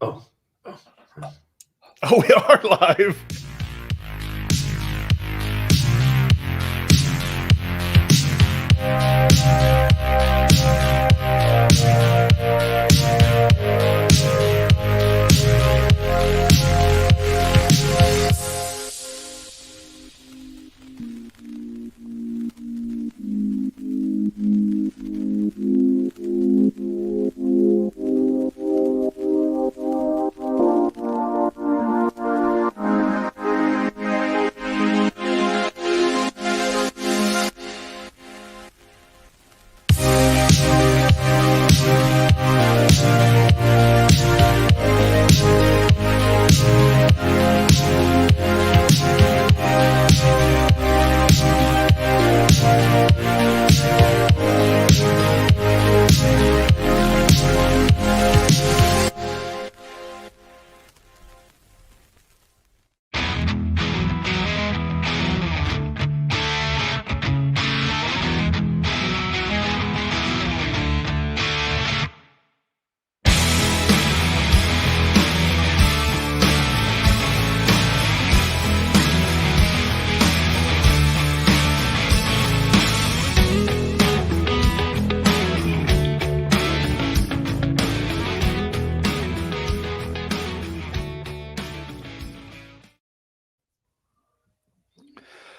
Oh. Oh, we are live.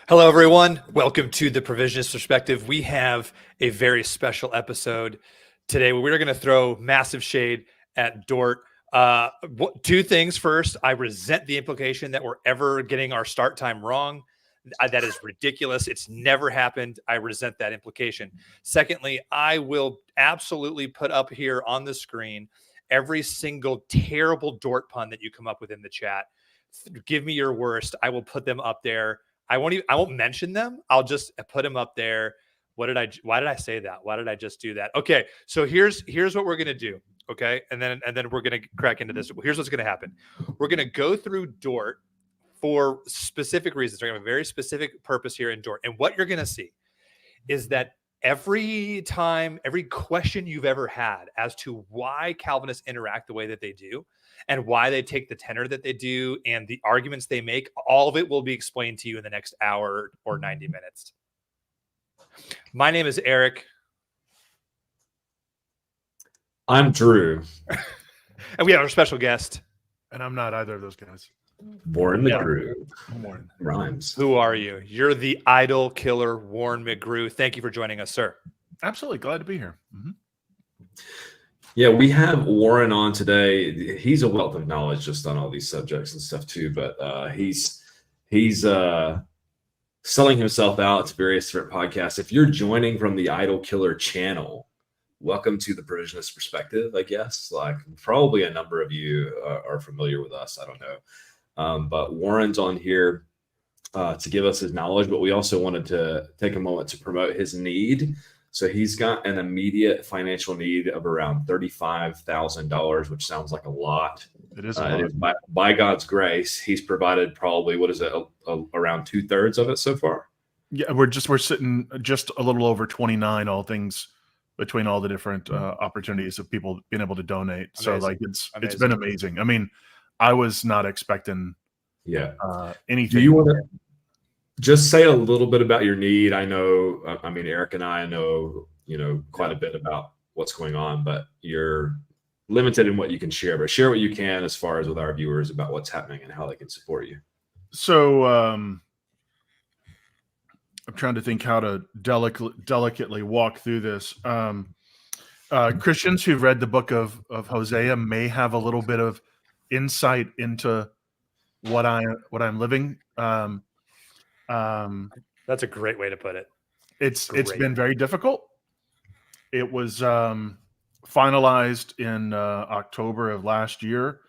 Hello, everyone. Welcome to the Provisionist Perspective. We have a very special episode today where we're going to throw massive shade at Dort. Two things. First, I resent the implication that we're ever getting our start time wrong. That is ridiculous. It's never happened. I resent that implication. Secondly, I will absolutely put up here on the screen every single terrible Dort pun that you come up with in the chat. Give me your worst. I will put them up there. I won't mention them. I'll just put them up there. Why did I say that? Why did I just do that? Okay. So here's what we're going to do. Okay. And then we're going to crack into this. Here's what's going to happen. We're going to go through Dort for specific reasons. We're going to have a very specific purpose here in Dort. And what you're going to see is that every question you've ever had as to why Calvinists interact the way that they do and why they take the tenor that they do and the arguments they make, all of it will be explained to you in the next hour or 90 minutes. My name is Eric. I'm Drew. And we have our special guest. And I'm not either of those guys. Warren McGrew. Warren. Rhymes. Who are you? You're the idol killer, Warren McGrew. Thank you for joining us, sir. Absolutely. Glad to be here. Mm-hmm. Yeah, we have Warren on today. He's a wealth of knowledge just on all these subjects and stuff too, but he's selling himself out to various different podcasts. If you're joining from the Idol Killer channel, welcome to the Provisionist Perspective, I guess. Like probably a number of you are familiar with us. I don't know. But Warren's on here to give us his knowledge, but we also wanted to take a moment to promote his need. So he's got an immediate financial need of around $35,000, which sounds like a lot. It is a lot. It is by God's grace, he's provided probably, around 2/3 of it so far? Yeah, we're sitting just a little over 29, all things between all the different opportunities of people being able to donate. Amazing. So like it's been amazing. I mean, I was not expecting anything. Do you want to just say a little bit about your need? I know, Eric and I know, quite a bit about what's going on, but you're limited in what you can share, but share what you can as far as with our viewers about what's happening and how they can support you. So I'm trying to think how to delicately walk through this. Christians who've read the book of Hosea may have a little bit of insight into what I'm living. That's a great way to put it. It's been very difficult. It was finalized in October of last year.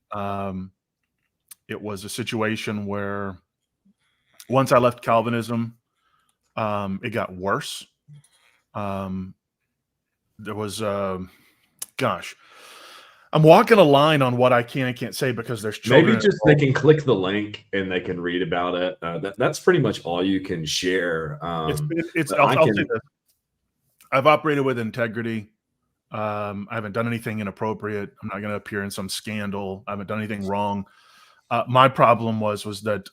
It was a situation where once I left Calvinism, it got worse. There was, I'm walking a line on what I can and can't say because there's children. Maybe just they can click the link and they can read about it. That's pretty much all you can share. I'll say this. I've operated with integrity. I haven't done anything inappropriate. I'm not going to appear in some scandal. I haven't done anything wrong. My problem was that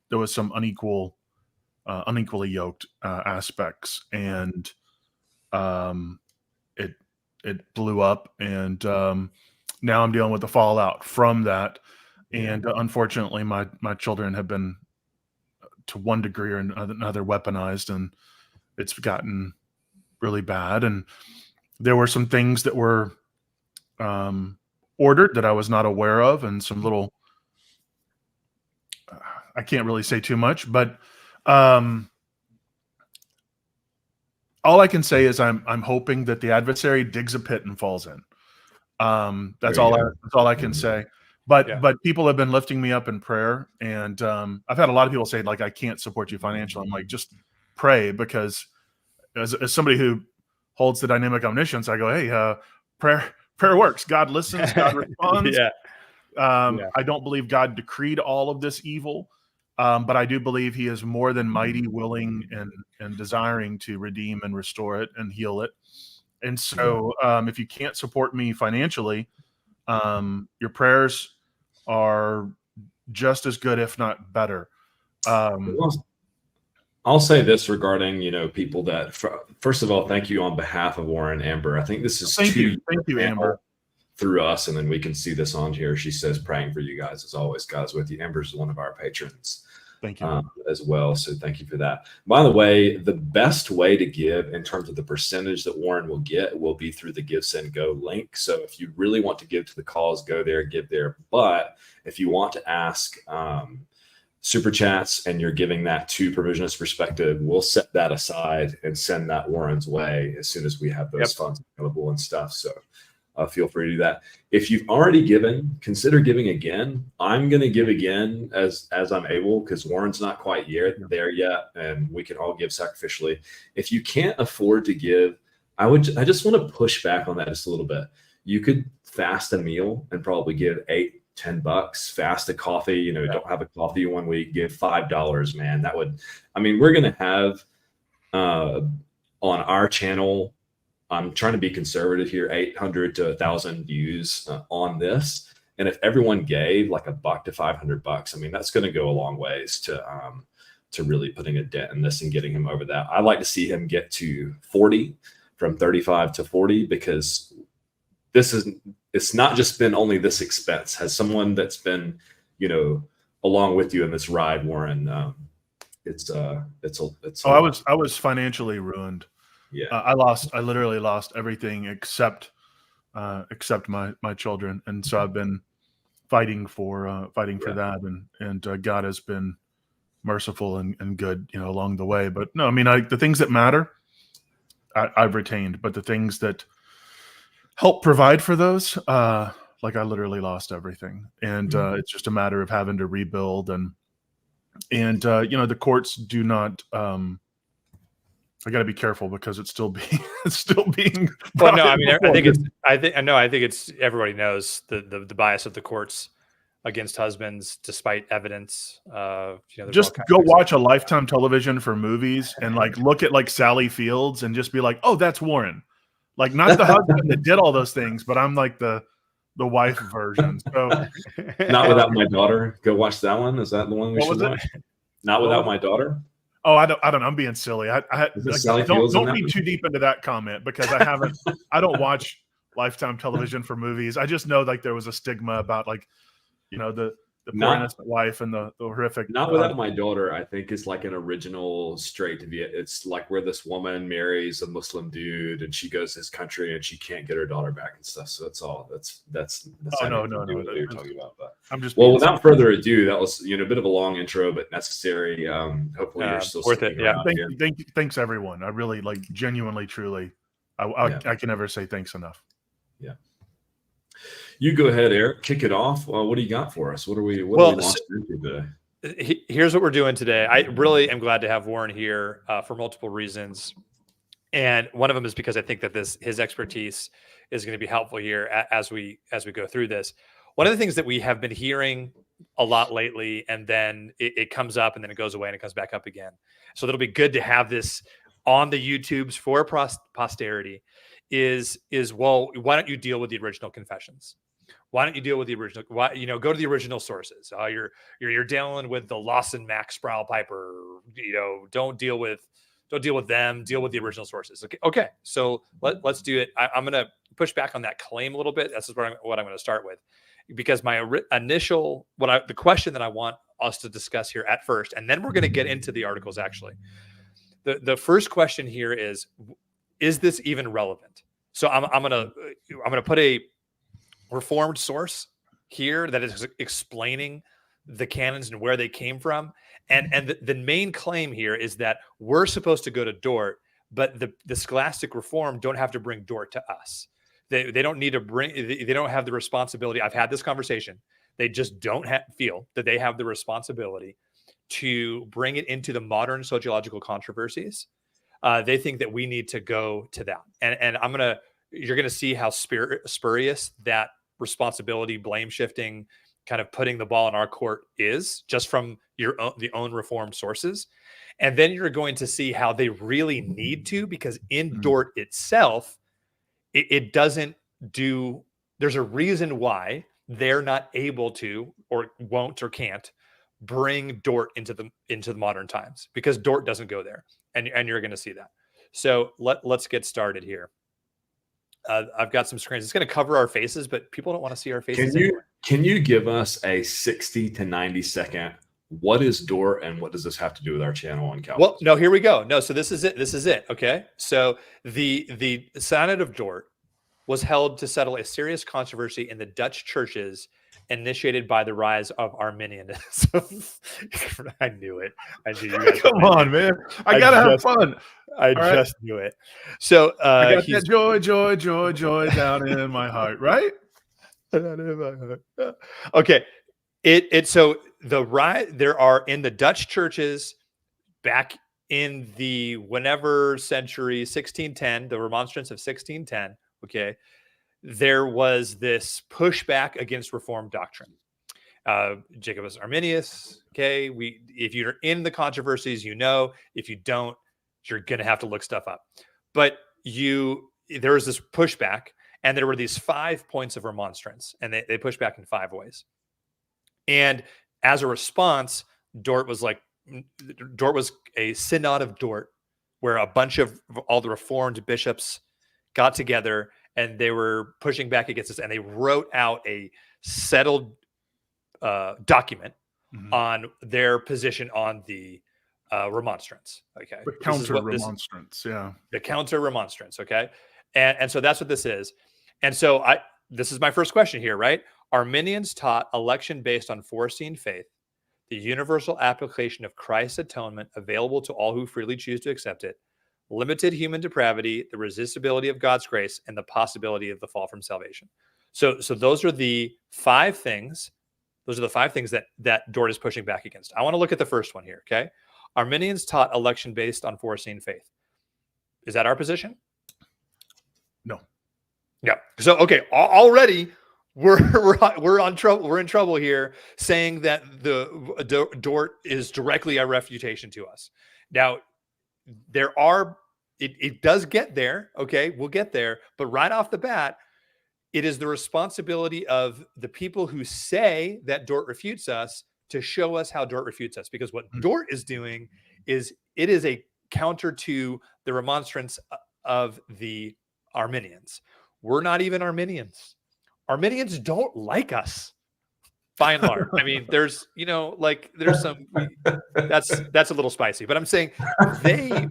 there was some unequally yoked aspects, and it blew up, and now I'm dealing with the fallout from that. And unfortunately, my children have been, to one degree or another, weaponized, and it's gotten really bad. And there were some things that were ordered that I was not aware of, and some little, I can't really say too much, but all I can say is I'm hoping that the adversary digs a pit and falls in. That's all I can say. But people have been lifting me up in prayer, and I've had a lot of people say, like, I can't support you financially. I'm like, just pray, because as somebody who holds the dynamic omniscience, I go, hey, prayer works. God listens. God responds. I don't believe God decreed all of this evil, but I do believe He is more than mighty, willing, and desiring to redeem and restore it and heal it. And so, if you can't support me financially, your prayers are just as good, if not better. I'll say this regarding, people that, first of all, thank you on behalf of Warren Amber. I think this is thank you, Amber, through us, and then we can see this on here. She says, praying for you guys as always. God's with you. Amber's one of our patrons. Thank you. As well. So thank you for that. By the way, the best way to give in terms of the percentage that Warren will get will be through the Give, Send, Go link. So if you really want to give to the cause, go there, give there. But if you want to ask super chats and you're giving that to Provisionist Perspective, we'll set that aside and send that Warren's way as soon as we have those funds available and stuff. So feel free to do that. If you've already given, consider giving again. I'm going to give again as I'm able, because Warren's not quite there yet, and we can all give sacrificially. If you can't afford to give, I just want to push back on that just a little bit. You could fast a meal and probably give $8-10. Fast a coffee, don't have a coffee 1 week, give $5, man. That would, we're going to have on our channel, I'm trying to be conservative here, 800 to 1,000 views on this. And if everyone gave like $100 to $500, that's going to go a long ways to really putting a dent in this and getting him over that. I'd like to see him get to 40, from 35 to 40, because it's not just been only this expense. Has someone that's been, along with you in this ride, Warren, I was financially ruined. Yeah, I literally lost everything except my children, and so I've been fighting for that, and God has been merciful and good, along the way. But no, the things that matter, I've retained, but the things that help provide for those, like I literally lost everything, and it's just a matter of having to rebuild, and the courts do not. I got to be careful because it's still being. Well, no, I think it's everybody knows the bias of the courts against husbands, despite evidence. Just go watch a Lifetime Television for movies and look at Sally Fields and just be like, oh, that's Warren. Not the husband that did all those things, but I'm like the wife version. So Not Without My Daughter. Go watch that one. Is that the one we should watch? Not Without My Daughter. Oh, I don't know. I'm being silly. Don't be too deep into that comment, because I don't watch Lifetime Television for movies. I just know there was a stigma about the poor innocent wife and the horrific. Not Without My Daughter, I think, is like an original straight to Viet. It's like where this woman marries a Muslim dude and she goes to his country and she can't get her daughter back and stuff. So that's no, what you're talking about. But I'm just without further ado, that was a bit of a long intro, but necessary. Hopefully you're still worth it. Yeah. Thanks everyone. I really genuinely, truly. I can never say thanks enough. Yeah. You go ahead, Eric. Kick it off. What do you got for us? What are we launching into today? Here's what we're doing today. I really am glad to have Warren here for multiple reasons, and one of them is because I think that his expertise is going to be helpful here as we go through this. One of the things that we have been hearing a lot lately, and then it comes up and then it goes away and it comes back up again. So it'll be good to have this on the YouTubes for posterity, is well, why don't you deal with the original confessions? Why don't you deal with the original? Why, go to the original sources? You're dealing with the Lawson, Max, Sproul, Piper. Don't deal with them. Deal with the original sources. Okay. So let's do it. I'm going to push back on that claim a little bit. That's what I'm going to start with, because my initial the question that I want us to discuss here at first, and then we're going to get into the articles. Actually, the first question here is this even relevant? So I'm gonna put a Reformed source here that is explaining the canons and where they came from. And the main claim here is that we're supposed to go to Dort, but the Scholastic Reform don't have to bring Dort to us. They don't need to they don't have the responsibility. I've had this conversation. They just don't feel that they have the responsibility to bring it into the modern sociological controversies. They think that we need to go to that. And you're going to see how spurious that responsibility, blame shifting, kind of putting the ball in our court is, just from the own Reformed sources. And then you're going to see how they really need to, because in Dort itself, it doesn't do, there's a reason why they're not able to, or won't, or can't bring Dort into the modern times, because Dort doesn't go there. And you're going to see that. So let's get started here. I've got some screens. It's going to cover our faces, but people don't want to see our faces. Can you give us a 60 to 90 second? What is Dort, and what does this have to do with our channel on Calvinism? Well, no, here we go. No, so this is it. Okay. So the Synod of Dort was held to settle a serious controversy in the Dutch churches, initiated by the rise of Arminianism. I knew it. I knew you guys. Come on, man. I gotta have fun. I just knew it. So I got that joy down in my heart, right? Okay. So there are, in the Dutch churches back in the whenever century, 1610, the Remonstrance of 1610. Okay. There was this pushback against Reformed doctrine. Jacobus Arminius. Okay. If you're in the controversies, if you don't, you're going to have to look stuff up. But there was this pushback, and there were these 5 points of remonstrance, and they pushed back in 5 ways. And as a response, Dort was a Synod of Dort, where a bunch of all the Reformed bishops got together, and they were pushing back against this, and they wrote out a settled document on their position on the remonstrance. Okay. The counter remonstrance. The counter remonstrance. Okay. And so that's what this is. And so this is my first question here, right? Arminians taught election based on foreseen faith, the universal application of Christ's atonement available to all who freely choose to accept it, limited human depravity, the resistibility of God's grace, and the possibility of the fall from salvation. So those are the 5 things. Those are the 5 things that Dort is pushing back against. I want to look at the first one here. Okay. Arminians taught election based on foreseen faith. Is that our position? No. Yeah. So, okay. Already we're on trouble. We're in trouble here, saying that the Dort is directly a refutation to us. Now, it does get there. Okay. We'll get there. But right off the bat, it is the responsibility of the people who say that Dort refutes us to show us how Dort refutes us. Because what Dort is doing is it is a counter to the remonstrance of the Arminians. We're not even Arminians. Arminians don't like us, by and large. I mean, there's some, that's a little spicy, but I'm saying they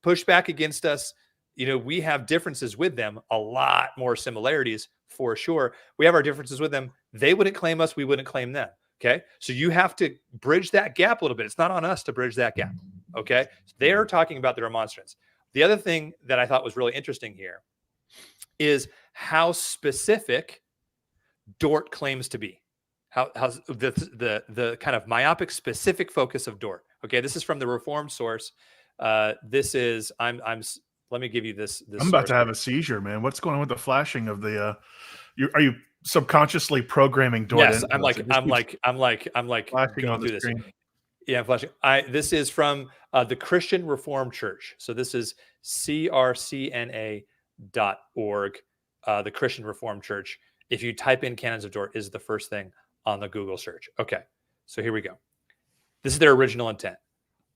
push back against us. We have differences with them, a lot more similarities for sure. We have our differences with them. They wouldn't claim us. We wouldn't claim them. Okay. So you have to bridge that gap a little bit. It's not on us to bridge that gap. Okay. So they are talking about the remonstrance. The other thing that I thought was really interesting here is how specific Dort claims to be. How the kind of myopic specific focus of Dort. Okay. This is from the Reformed source. This is, let me give you this. I'm about to have a seizure, man. What's going on with the flashing of the, are you subconsciously programming Dort? Yes, I'm like flashing on the screen. Yeah, I'm flashing. This is from the Christian Reformed Church. So this is CRCNA Canons.org, the Christian Reformed Church. If you type in Canons of Dort, is the first thing on the Google search. Okay, so here we go. This is their original intent.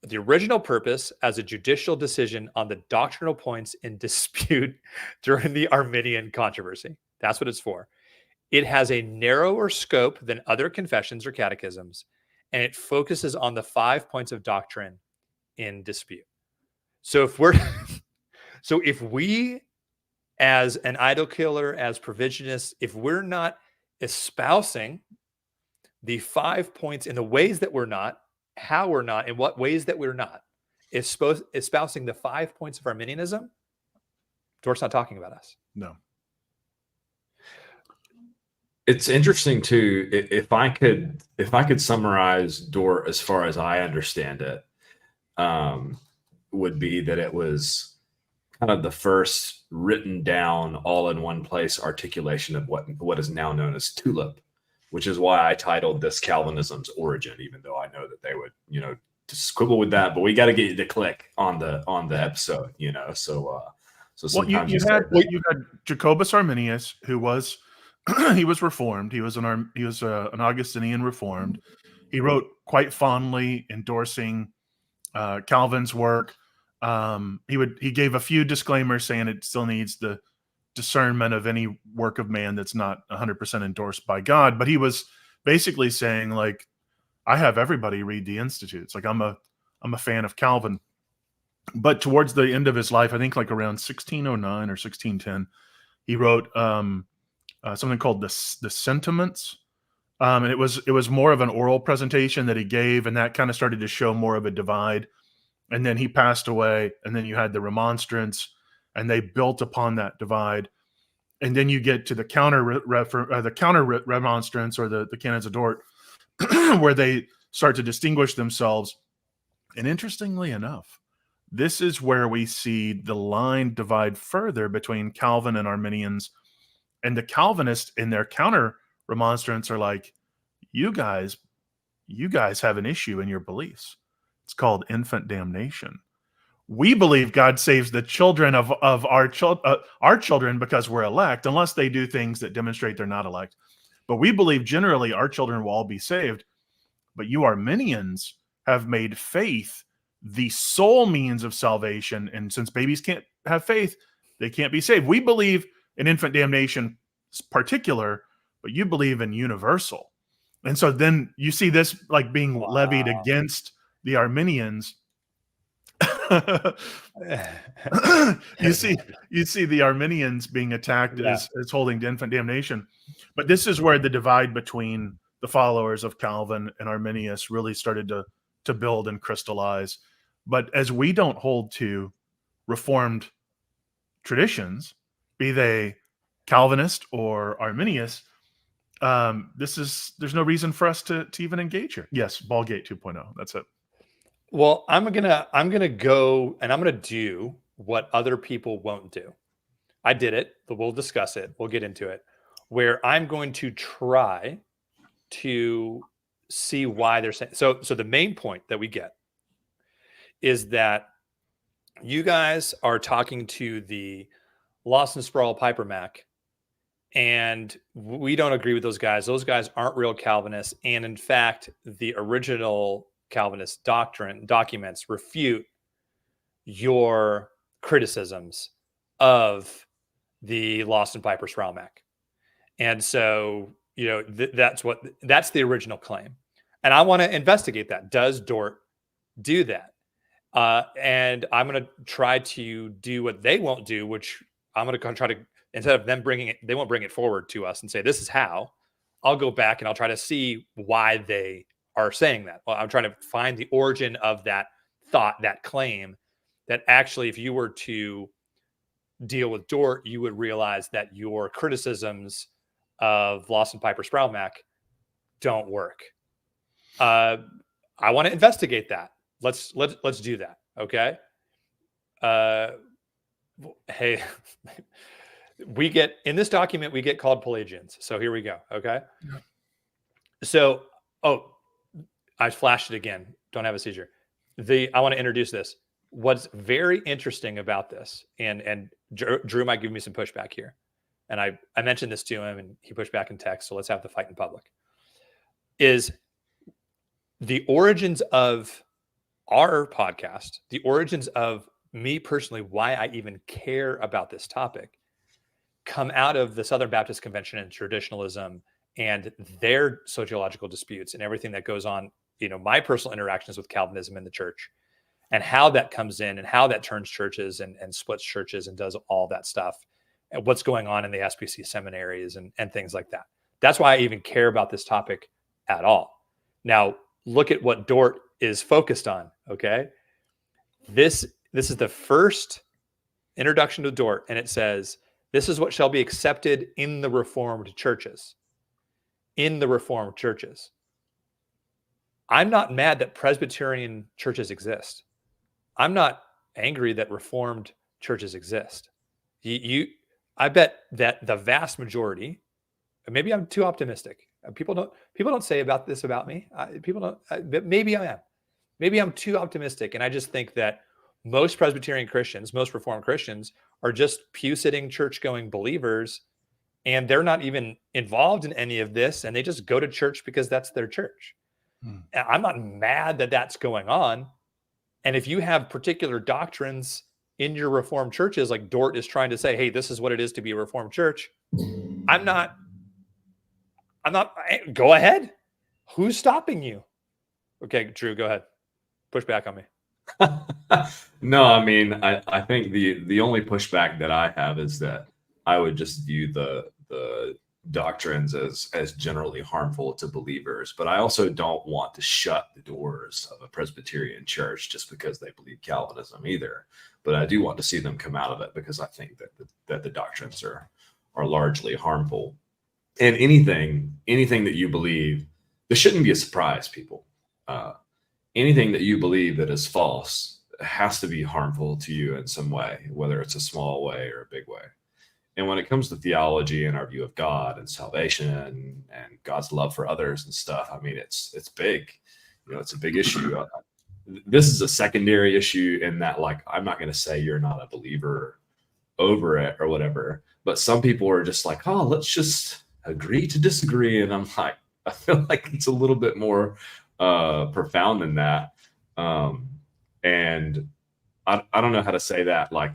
The original purpose as a judicial decision on the doctrinal points in dispute during the Arminian controversy. That's what it's for. It has a narrower scope than other confessions or catechisms, and it focuses on the 5 points of doctrine in dispute. So if we, as an idol killer, as provisionists, if we're not espousing the 5 points in the ways that we're not, how we're not, in what ways that we're not, espousing the 5 points of Arminianism, Dort's not talking about us. No. It's interesting too. If I could summarize Dort as far as I understand it, would be that it was kind of the first written down all in one place articulation of what is now known as tulip, which is why I titled this Calvinism's Origin, even though I know that they would, just quibble with that, but we got to get you to click on the episode, so sometimes you had Jacobus Arminius, who was he was Reformed. He was an Augustinian Reformed. He wrote quite fondly endorsing Calvin's work. He gave a few disclaimers saying it still needs the discernment of any work of man that's not 100% endorsed by God. But he was basically saying, like, I have everybody read the Institutes. Like, I'm a fan of Calvin. But towards the end of his life, I think like around 1609 or 1610, he wrote something called the Sentiments. And it was more of an oral presentation that he gave, and that kind of started to show more of a divide. And then he passed away, and then you had the Remonstrance, and they built upon that divide. And then you get to the counter Remonstrance, or the Canons of Dort, where they start to distinguish themselves. And interestingly enough, this is where we see the line divide further between Calvin and Arminians. And the Calvinists in their counter Remonstrance are like, you guys have an issue in your beliefs. It's called infant damnation. We believe God saves the children of our children because we're elect, unless they do things that demonstrate they're not elect. But we believe generally our children will all be saved. But you Arminians have made faith the sole means of salvation. And since babies can't have faith, they can't be saved. We believe in infant damnation particular, but you believe in universal. And so then you see this like being levied against the Arminians. you see the Arminians being attacked as holding to infant damnation. But this is where the divide between the followers of Calvin and Arminius really started to build and crystallize. But as we don't hold to Reformed traditions, be they Calvinist or Arminius, there's no reason for us to even engage here. Yes, Ballgate 2.0. That's it. Well, I'm gonna go and I'm gonna do what other people won't do. I did it, but we'll discuss it. We'll get into it. Where I'm going to try to see why they're saying so. So the main point that we get is that you guys are talking to the Lost and Sprawl Piper Mac, and we don't agree with those guys. Those guys aren't real Calvinists, and in fact, the original Calvinist documents refute your criticisms of the Lost and Piper Sprawl Mac. And so, that's the original claim. And I want to investigate that. Does Dort do that? And I'm going to try to do what they won't do, which I'm going to try to, instead of them bringing it, they won't bring it forward to us and say, this is how. I'll go back and I'll try to see why they are saying that. Well, I'm trying to find the origin of that thought, that claim, that actually, if you were to deal with Dort, you would realize that your criticisms of Lost and Piper Sprawl Mac don't work. I want to investigate that. Let's do that. Okay. Hey, we get in this document, we get called Pelagians. So here we go. Okay. Yeah. So, I flashed it again. Don't have a seizure. I want to introduce this. what's very interesting about this, and Drew might give me some pushback here, and I mentioned this to him and he pushed back in text, so let's have the fight in public, is the origins of our podcast, the origins of me personally, why I even care about this topic, come out of the Southern Baptist Convention and traditionalism and their sociological disputes and everything that goes on, my personal interactions with Calvinism in the church and how that comes in and how that turns churches and splits churches and does all that stuff and what's going on in the SBC seminaries and things like that. That's why I even care about this topic at all. Now, look at what Dort is focused on, okay? This is the first introduction to Dort, and it says, this is what shall be accepted in the Reformed churches. In the Reformed churches. I'm not mad that Presbyterian churches exist. I'm not angry that Reformed churches exist. I bet that the vast majority, maybe I'm too optimistic. People don't say about this about me. Maybe I am. Maybe I'm too optimistic. And I just think that most Presbyterian Christians, most Reformed Christians are just pew-sitting, church-going believers, and they're not even involved in any of this, and they just go to church because that's their church. I'm not mad that that's going on. And if you have particular doctrines in your Reformed churches, like Dort is trying to say, hey, this is what it is to be a Reformed church, I'm not, go ahead. Who's stopping you? Okay, Drew, go ahead. Push back on me. No, I mean, I think the only pushback that I have is that I would just view the doctrines as generally harmful to believers, but I also don't want to shut the doors of a Presbyterian church just because they believe Calvinism either. But I do want to see them come out of it because I think that the doctrines are largely harmful. And anything that you believe, this shouldn't be a surprise, people. Anything that you believe that is false has to be harmful to you in some way, whether it's a small way or a big way. And when it comes to theology and our view of God and salvation and God's love for others and stuff, I mean, it's big. It's a big issue. This is a secondary issue in that, like, I'm not going to say you're not a believer over it or whatever, but some people are just like, oh, let's just agree to disagree. And I'm like, I feel like it's a little bit more profound than that. And I don't know how to say that. Like,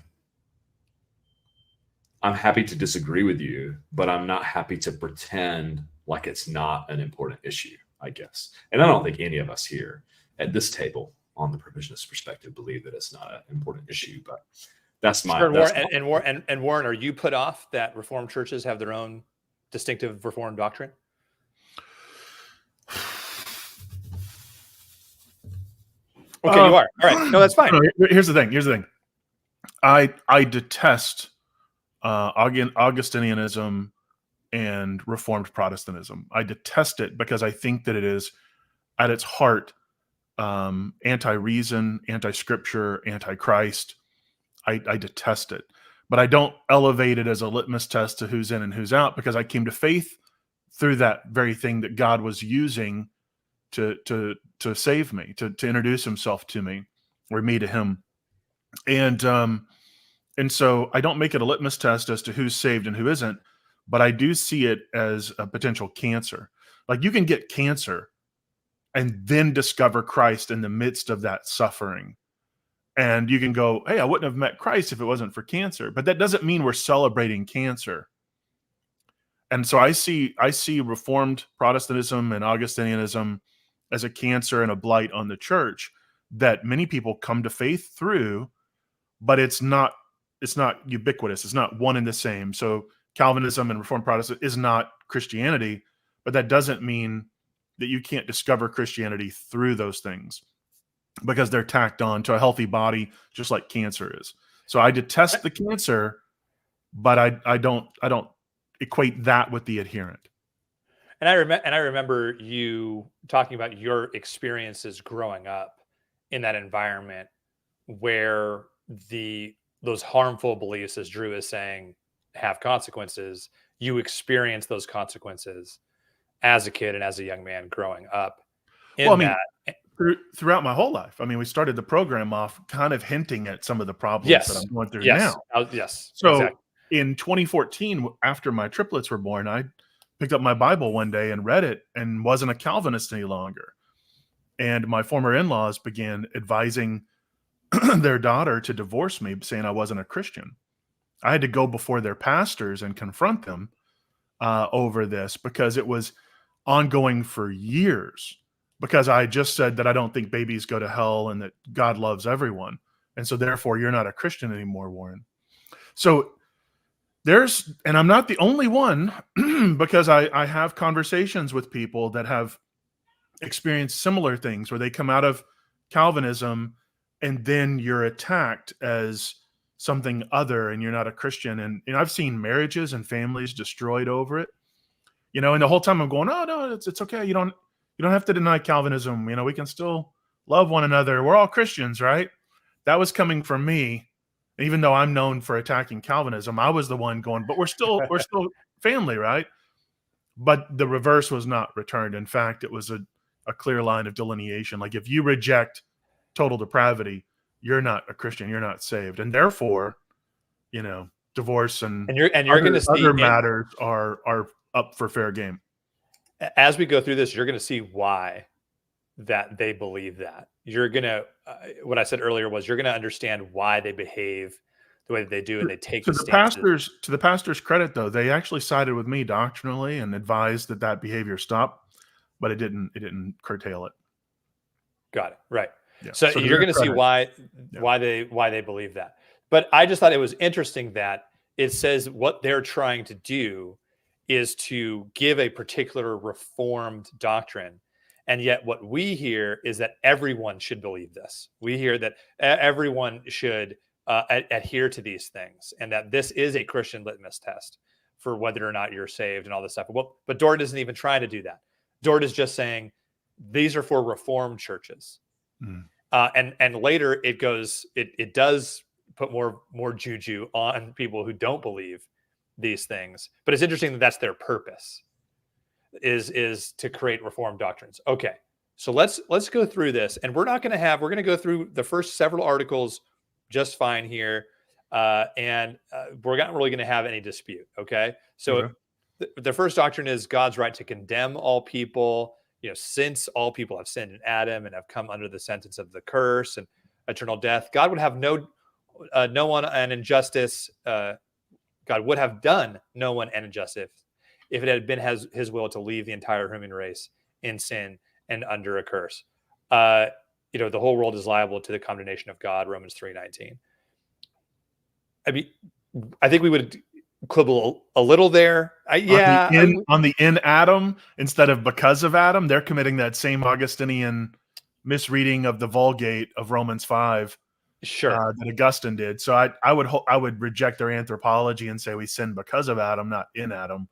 I'm happy to disagree with you, but I'm not happy to pretend like it's not an important issue, I guess. And I don't think any of us here at this table on the provisionist perspective believe that it's not an important issue, but that's my... Sure, and Warren, are you put off that Reformed churches have their own distinctive Reformed doctrine? Okay, you are. All right. No, that's fine. Here's the thing. I detest Augustinianism and Reformed Protestantism. I detest it because I think that it is, at its heart, anti-reason, anti-scripture, anti-Christ. I detest it. But I don't elevate it as a litmus test to who's in and who's out, because I came to faith through that very thing that God was using to save me, to introduce himself to me, or me to him. And so I don't make it a litmus test as to who's saved and who isn't, but I do see it as a potential cancer. Like, you can get cancer and then discover Christ in the midst of that suffering. And you can go, hey, I wouldn't have met Christ if it wasn't for cancer. But that doesn't mean we're celebrating cancer. And so I see Reformed Protestantism and Augustinianism as a cancer and a blight on the church that many people come to faith through, but it's not ubiquitous. It's not one and the same. So Calvinism and Reformed Protestant is not Christianity, but that doesn't mean that you can't discover Christianity through those things, because they're tacked on to a healthy body, just like cancer is. So I detest the cancer, but I don't equate that with the adherent. And I remember you talking about your experiences growing up in that environment where those harmful beliefs, as Drew is saying, have consequences. You experience those consequences as a kid and as a young man growing up. throughout my whole life. I mean, we started the program off kind of hinting at some of the problems that I'm going through now. Yes. So exactly. in 2014, after my triplets were born, I picked up my Bible one day and read it and wasn't a Calvinist any longer. And my former in-laws began advising their daughter to divorce me, saying I wasn't a Christian. I had to go before their pastors and confront them over this because it was ongoing for years, because I just said that I don't think babies go to hell and that God loves everyone. And so therefore you're not a Christian anymore, Warren. So and I'm not the only one, because I have conversations with people that have experienced similar things where they come out of Calvinism and then you're attacked as something other and you're not a Christian. And I've seen marriages and families destroyed over it, and the whole time I'm going, oh no, it's okay. You don't have to deny Calvinism. We can still love one another. We're all Christians, right? That was coming from me. Even though I'm known for attacking Calvinism, I was the one going, but we're still family, right? But the reverse was not returned. In fact, it was a clear line of delineation. Like, if you reject total depravity, you're not a Christian, you're not saved. And therefore, divorce and you're going to see other matters are up for fair game. As we go through this, you're going to see why that they believe that. You're going to, what I said earlier was, you're going to understand why they behave the way that they do, and they take to the pastor's credit, though, they actually sided with me doctrinally and advised that behavior stop, but it didn't curtail it. Got it. Right. Yeah. So you're going to see why they believe that. But I just thought it was interesting that it says what they're trying to do is to give a particular reformed doctrine. And yet what we hear is that everyone should believe this. We hear that everyone should adhere to these things, and that this is a Christian litmus test for whether or not you're saved and all this stuff. Well, but Dort isn't even trying to do that. Dort is just saying these are for reformed churches. And later it goes, it does put more juju on people who don't believe these things. But it's interesting that that's their purpose, is to create reformed doctrines. Okay, so let's go through this, and we're going to go through the first several articles just fine here, and we're not really going to have any dispute. Okay, so the first doctrine is God's right to condemn all people. Since all people have sinned in Adam and have come under the sentence of the curse and eternal death, God would have no one an injustice. God would have done no one an injustice if it had been his will to leave the entire human race in sin and under a curse. The whole world is liable to the condemnation of God, Romans 3:19. I mean, I think we would quibble a little there. On the in Adam instead of because of Adam, they're committing that same Augustinian misreading of the Vulgate of Romans 5. Sure. That Augustine did. So I would reject their anthropology and say we sin because of Adam, not in Adam.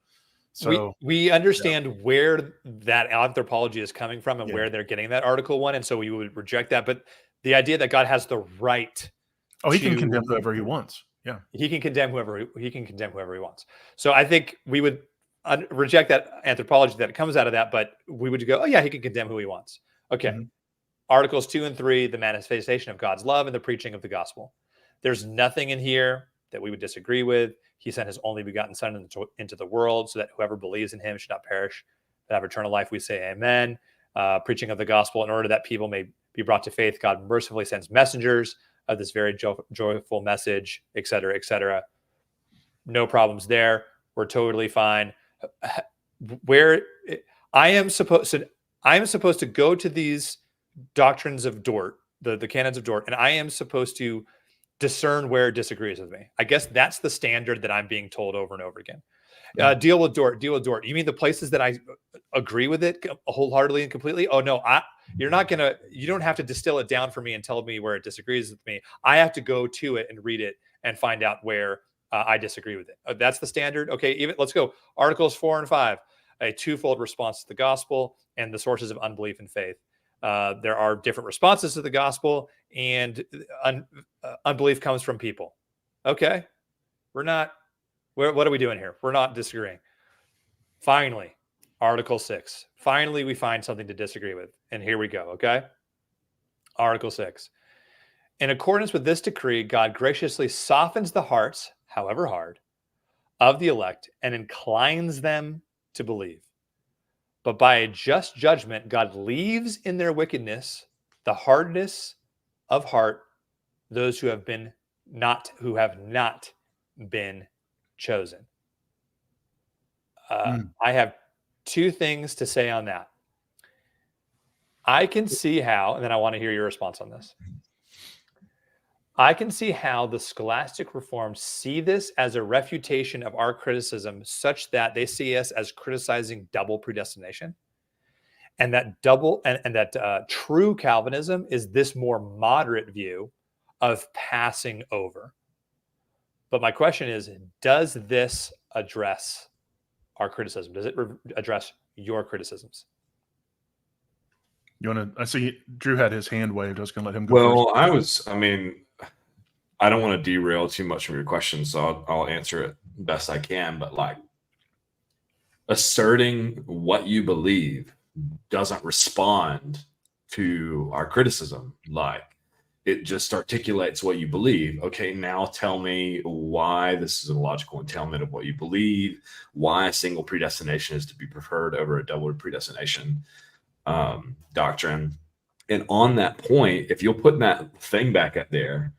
So we understand where that anthropology is coming from and where they're getting that Article 1, and so we would reject that. But the idea that God has the right, he can condemn whoever he wants. Yeah, he can condemn whoever he wants. So I think we would reject that anthropology that comes out of that, but we would go, he can condemn who he wants. Okay. Mm-hmm. Articles 2 and 3, the manifestation of God's love and the preaching of the gospel. There's nothing in here that we would disagree with. He sent his only begotten Son into the world so that whoever believes in him should not perish but have eternal life. We say amen. Preaching of the gospel, in order that people may be brought to faith, God mercifully sends messengers of this very joyful message, et cetera, et cetera. No problems there. We're totally fine. Where I am supposed to go to these doctrines of Dort, the canons of Dort, and I am supposed to discern where it disagrees with me. I guess that's the standard that I'm being told over and over again. Deal with Dort. You mean the places that I agree with it wholeheartedly and completely? Oh no, you don't have to distill it down for me and tell me where it disagrees with me. I have to go to it and read it and find out where I disagree with it. That's the standard. Okay, let's go. Articles 4 and 5, a twofold response to the gospel and the sources of unbelief and faith. There are different responses to the gospel, and unbelief comes from people. Okay, what are we doing here? We're not disagreeing. Finally, Article 6. Finally, we find something to disagree with, and here we go. Okay, Article 6. In accordance with this decree, God graciously softens the hearts, however hard, of the elect and inclines them to believe. But by a just judgment, God leaves in their wickedness the hardness of heart those who have not been chosen. I have two things to say on that. I can see how, and then I want to hear your response on this. I can see how the scholastic reform see this as a refutation of our criticism, such that they see us as criticizing double predestination, and that true Calvinism is this more moderate view of passing over. But my question is, does this address our criticism? Does it address your criticisms? You want to? I see Drew had his hand waved. I was going to let him go first. I don't want to derail too much from your question, so I'll answer it best I can. But like, asserting what you believe doesn't respond to our criticism. Like, it just articulates what you believe. Okay, now tell me why this is illogical, and tell me what you believe, why a single predestination is to be preferred over a double predestination doctrine. And on that point, if you'll put that thing back up there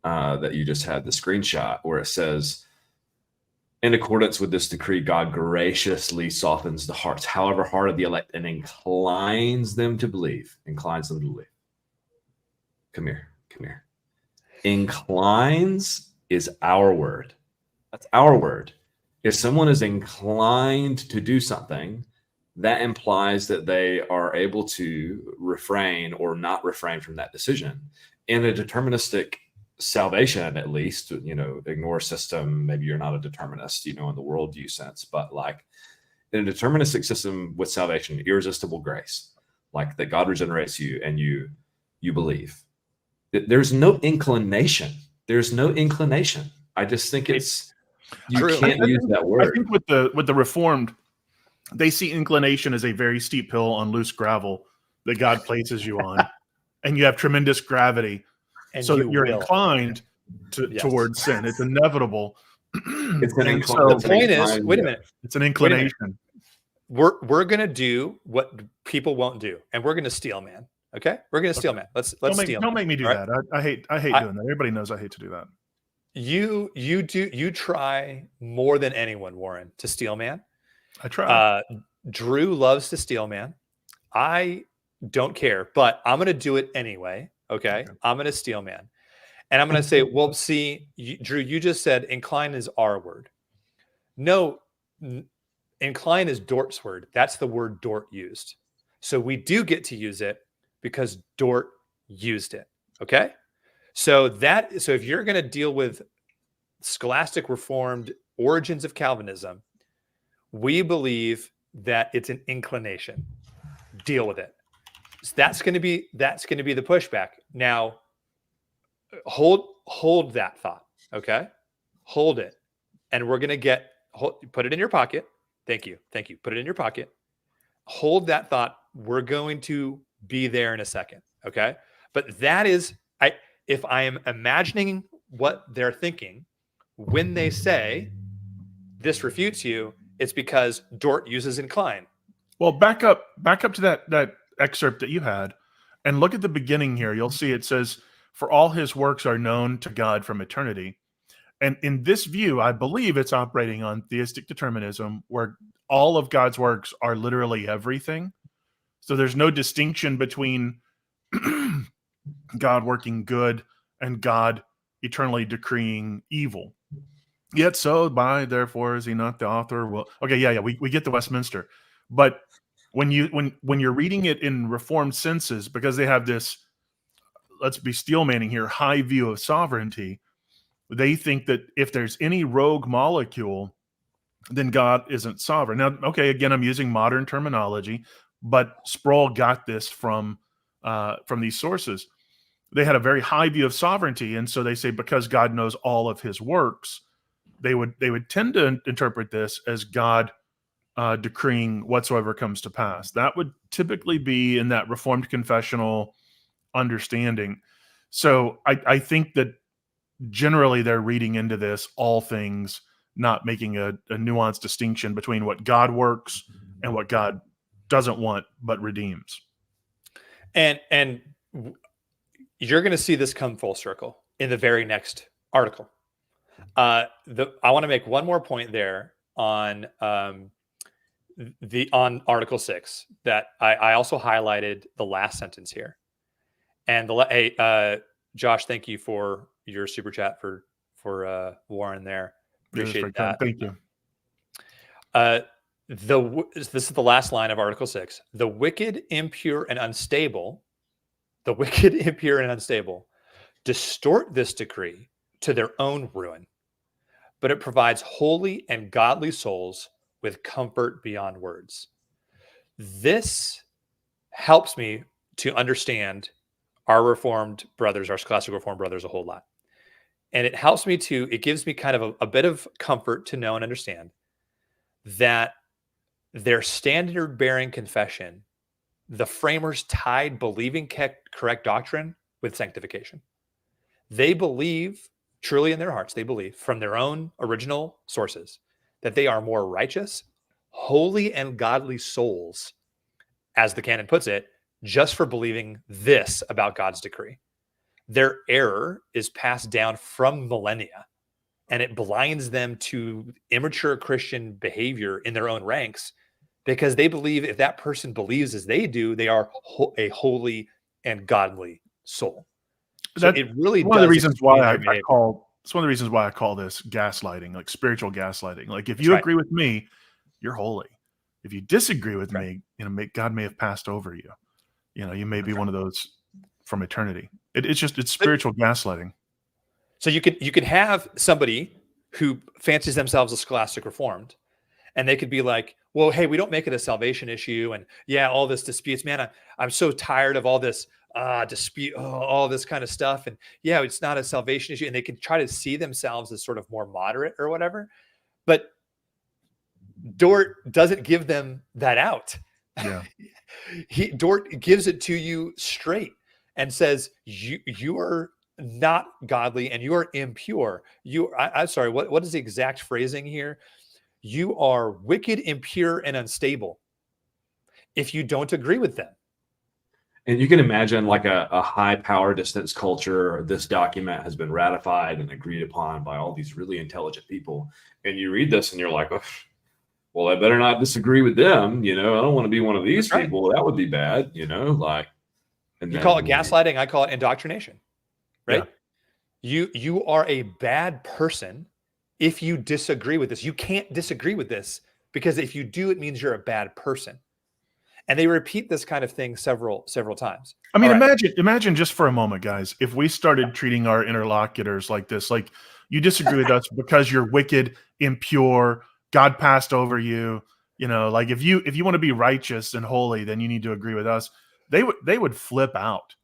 that you just had, the screenshot where it says, in accordance with this decree, God graciously softens the hearts, however hard, of the elect, and inclines them to believe. Come here. Inclines is our word. That's our word. If someone is inclined to do something, that implies that they are able to refrain or not refrain from that decision. In a deterministic salvation, at least, ignore system. Maybe you're not a determinist, in the worldview sense, but like in a deterministic system with salvation, irresistible grace, like that God regenerates you and you believe. There's no inclination. I just think you can't use that word. I think with the Reformed, they see inclination as a very steep hill on loose gravel that God places you on, and you have tremendous gravity, and so you're inclined towards sin. It's inevitable. The point is, wait a minute. It's an inclination. We're gonna do what people won't do, and we're gonna steal man. Okay, we're gonna steal man. Let's steal. Don't make me do that. I hate doing that. Everybody knows I hate to do that. You try more than anyone, Warren, to steal man. I try. Drew loves to steal man. I don't care, but I'm gonna do it anyway. Okay. I'm gonna steal man, and I'm gonna say, well, see, Drew, you just said incline is our word. No, incline is Dort's word. That's the word Dort used. So we do get to use it because Dort used it. Okay. So if you're going to deal with scholastic reformed origins of Calvinism, we believe that it's an inclination. Deal with it. So that's going to be the pushback. Now, hold that thought. Okay. Hold it. And we're going to put it in your pocket. Thank you. Put it in your pocket. Hold that thought. We're going to be there in a second. Okay. But that is, if I am imagining what they're thinking when they say this refutes you, it's because Dort uses incline. Well, back up to that excerpt that you had and look at the beginning here. You'll see it says, for all his works are known to God from eternity. And in this view, I believe it's operating on theistic determinism, where all of God's works are literally everything. So there's no distinction between God working good and God eternally decreeing evil. Yet so therefore is he not the author? Well, okay, we get the Westminster. But when you're reading it in Reformed senses, because they have this, let's be steelmanning here, high view of sovereignty, they think that if there's any rogue molecule, then God isn't sovereign. Now, okay, again, I'm using modern terminology, but Sproul got this from these sources. They had a very high view of sovereignty, and so they say because God knows all of his works, they would tend to interpret this as God decreeing whatsoever comes to pass. That would typically be in that Reformed confessional understanding. So I think that generally they're reading into this all things, not making a nuanced distinction between what God works and what God doesn't want but redeems. And you're going to see this come full circle in the very next article. I want to make one more point there on on Article 6 that I also highlighted the last sentence here. And Josh, thank you for your super chat for Warren there. Appreciate that. Thank you. This is the last line of Article 6. The wicked, impure, and unstable distort this decree to their own ruin, but it provides holy and godly souls with comfort beyond words. This helps me to understand our Reformed brothers, our Scholastic Reformed brothers, a whole lot. And it gives me kind of a bit of comfort to know and understand that their standard-bearing confession, the framers tied believing correct doctrine with sanctification. They believe, truly in their hearts, they believe from their own original sources that they are more righteous, holy, and godly souls, as the canon puts it, just for believing this about God's decree. Their error is passed down from millennia, and it blinds them to immature Christian behavior in their own ranks, because they believe if that person believes as they do, they are a holy and godly soul. So it really one of the reasons why I call it's one of the reasons why I call this gaslighting, like spiritual gaslighting. Like if you agree with me, you're holy. If you disagree with me, God may have passed over you. You may be one of those from eternity. It's spiritual gaslighting. So you could have somebody who fancies themselves a Scholastic Reformed, and they could be like, well, hey, we don't make it a salvation issue. And yeah, all this disputes, man, I'm so tired of all this dispute, all this kind of stuff. And yeah, it's not a salvation issue. And they can try to see themselves as sort of more moderate or whatever. But Dort doesn't give them that out. Yeah. Dort gives it to you straight and says, you are not godly and you are impure. I'm sorry, what is the exact phrasing here? You are wicked, impure, and unstable if you don't agree with them. And you can imagine like a high power distance culture. This document has been ratified and agreed upon by all these really intelligent people. And you read this and you're like, well, I better not disagree with them. I don't want to be one of these people. That would be bad, And you call it gaslighting. I call it indoctrination, right? Yeah. You are a bad person if you disagree with this. You can't disagree with this, because if you do, it means you're a bad person. And they repeat this kind of thing several times. I mean, imagine just for a moment, guys, if we started treating our interlocutors like this, like you disagree with us because you're wicked, impure, God passed over you, like if you want to be righteous and holy, then you need to agree with us. They would flip out.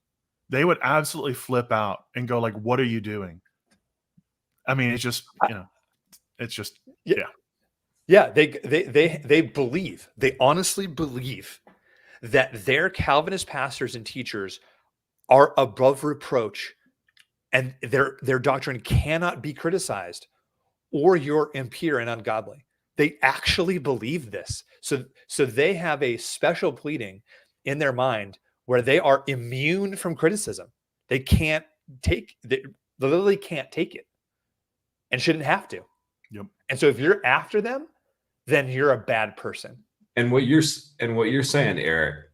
They would absolutely flip out and go like, what are you doing? I mean, it's just, Yeah, they believe, they honestly believe that their Calvinist pastors and teachers are above reproach, and their doctrine cannot be criticized, or you're impure and ungodly. They actually believe this. So they have a special pleading in their mind where they are immune from criticism. They literally can't take it and shouldn't have to. Yep. And so if you're after them, then you're a bad person. And what you're saying, Eric,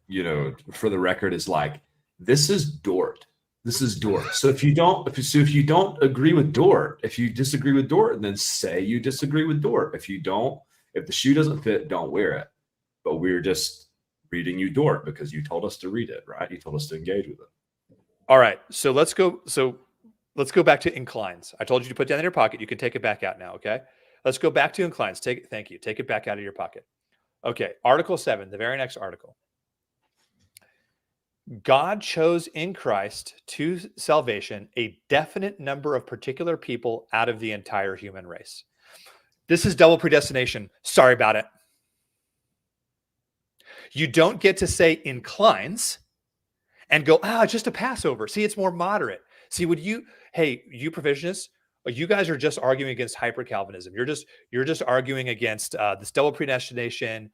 for the record, is like, this is Dort. This is Dort. So if you don't agree with Dort, if you disagree with Dort, then say you disagree with Dort. If the shoe doesn't fit, don't wear it. But we're just reading you Dort because you told us to read it, right? You told us to engage with it. All right. So let's go back to inclines. I told you to put it down in your pocket. You can take it back out now. Okay. Let's go back to inclines. Thank you. Take it back out of your pocket. Okay. Article 7, the very next article. God chose in Christ to salvation a definite number of particular people out of the entire human race. This is double predestination. Sorry about it. You don't get to say inclines and go, just a Passover. See, it's more moderate. See, you provisionists, you guys are just arguing against hyper Calvinism. You're just arguing against this double predestination,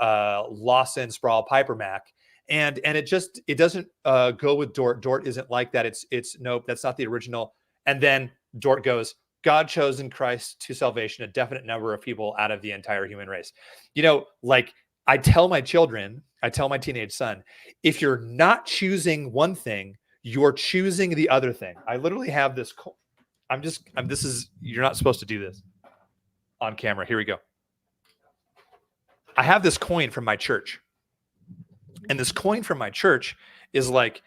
Lawson, Sproul, Piper Mac, and it doesn't go with Dort. Dort isn't like that. It's nope, that's not the original. And then Dort goes, God chose in Christ to salvation a definite number of people out of the entire human race. Like I tell my teenage son, if you're not choosing one thing, you're choosing the other thing. I literally have this. You're not supposed to do this on camera. Here we go. I have this coin from my church, and this coin from my church is like,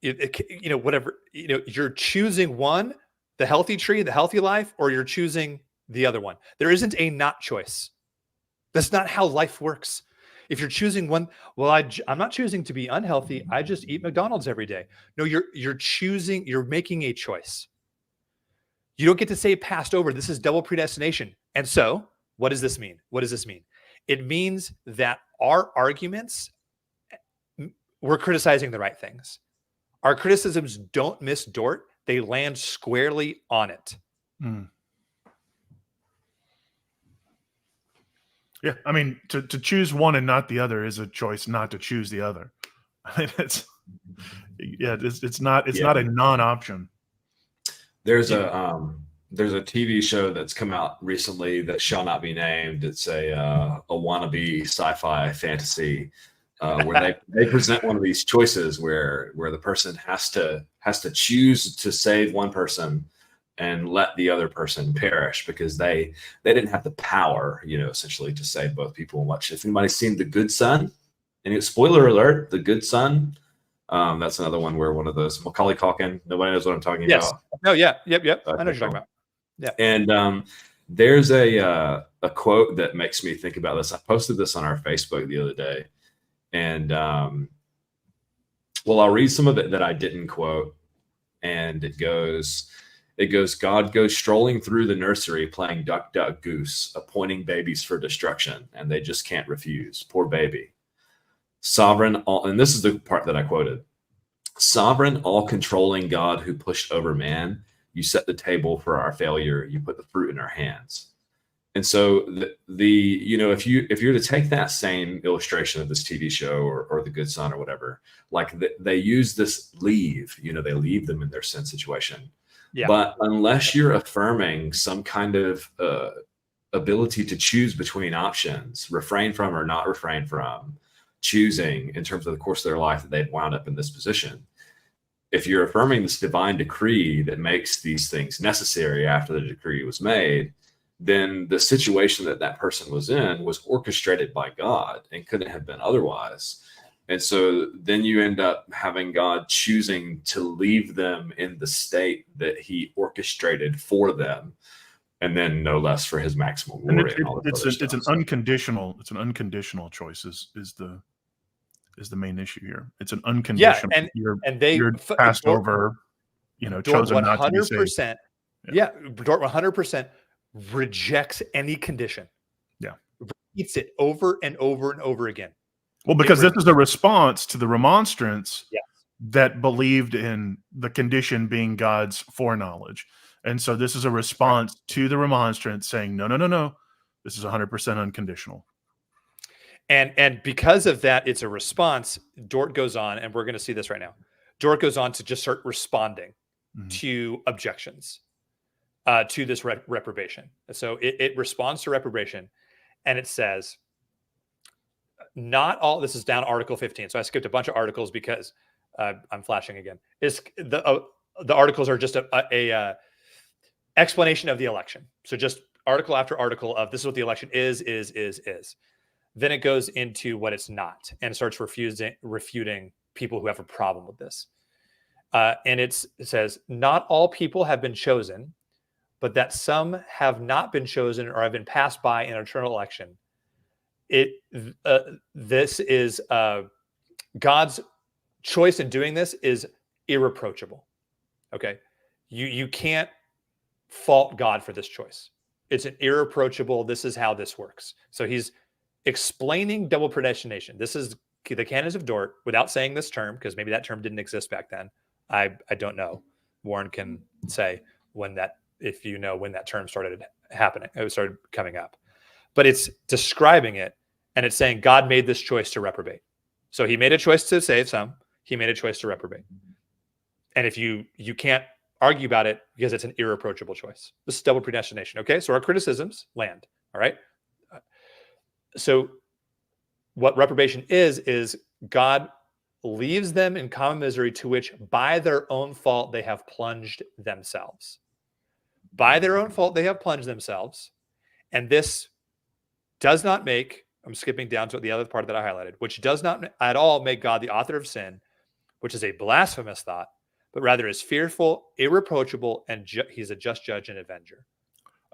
whatever, you're choosing one, the healthy tree, the healthy life, or you're choosing the other one. There isn't a not choice. That's not how life works. If you're choosing one, well, I'm not choosing to be unhealthy. I just eat McDonald's every day. No, you're making a choice. You don't get to say passed over. This is double predestination. And so what does this mean? What does this mean? It means that our arguments, we're criticizing the right things. Our criticisms don't miss Dort. They land squarely on it. Mm. Yeah, I mean, to choose one and not the other is a choice not to choose the other. I mean, it's not a non-option. There's a TV show that's come out recently that shall not be named. It's a wannabe sci-fi fantasy where they present one of these choices where the person has to choose to save one person and let the other person perish because they didn't have the power, essentially to save both people. Much. If anybody's seen The Good Son, and spoiler alert, The Good Son. That's another one where one of those Macaulay Culkin. Nobody knows what I'm talking about. No, yeah, yep. I know what you're talking about. Yeah. And there's a quote that makes me think about this. I posted this on our Facebook the other day, and I'll read some of it that I didn't quote, and it goes, God goes strolling through the nursery playing duck, duck, goose, appointing babies for destruction, and they just can't refuse. Poor baby. Sovereign, and this is the part that I quoted. Sovereign, all-controlling God who pushed over man, you set the table for our failure. You put the fruit in our hands. And so if you're to take that same illustration of this TV show or The Good Son or whatever, like they use this leave, they leave them in their sin situation. Yeah. But unless you're affirming some kind of ability to choose between options, refrain from or not refrain from, choosing in terms of the course of their life that they've wound up in this position. If you're affirming this divine decree that makes these things necessary after the decree was made, then the situation that person was in was orchestrated by God and couldn't have been otherwise. And so then you end up having God choosing to leave them in the state that he orchestrated for them. And then no less for his maximal glory. It's an unconditional choice is the main issue here. It's an unconditional. Yeah, and you're passed over, chosen not to be saved. Yeah, Dort 100% rejects any condition. Yeah, repeats it over and over and over again. Well, because this is a response to the remonstrance that believed in the condition being God's foreknowledge. And so this is a response to the remonstrance saying, no, this is 100% unconditional. And because of that, it's a response. Dort goes on, and we're going to see this right now. Dort goes on to just start responding to objections to this reprobation. So it responds to reprobation, and it says, not all, this is down Article 15. So I skipped a bunch of articles because I'm flashing again. The articles are just a explanation of the election. So just article after article of this is what the election is. Then it goes into what it's not and starts refuting people who have a problem with this. And it says, not all people have been chosen, but that some have not been chosen or have been passed by an eternal election. This is God's choice in doing this is irreproachable. Okay. You can't fault God for this choice. It's an irreproachable. This is how this works. So he's explaining double predestination. This is the Canons of Dort, without saying this term, because maybe that term didn't exist back then. I don't know. Warren can say if you know when that term started happening, it started coming up. But it's describing it, and it's saying God made this choice to reprobate. So he made a choice to save some. He made a choice to reprobate. And if you can't argue about it because it's an irreproachable choice. This is double predestination. Okay, so our criticisms land. All right. So what reprobation is God leaves them in common misery to which by their own fault they have plunged themselves. By their own fault they have plunged themselves. And this does not make, I'm skipping down to the other part that I highlighted, which does not at all make God the author of sin, which is a blasphemous thought, but rather is fearful, irreproachable, and he's a just judge and avenger.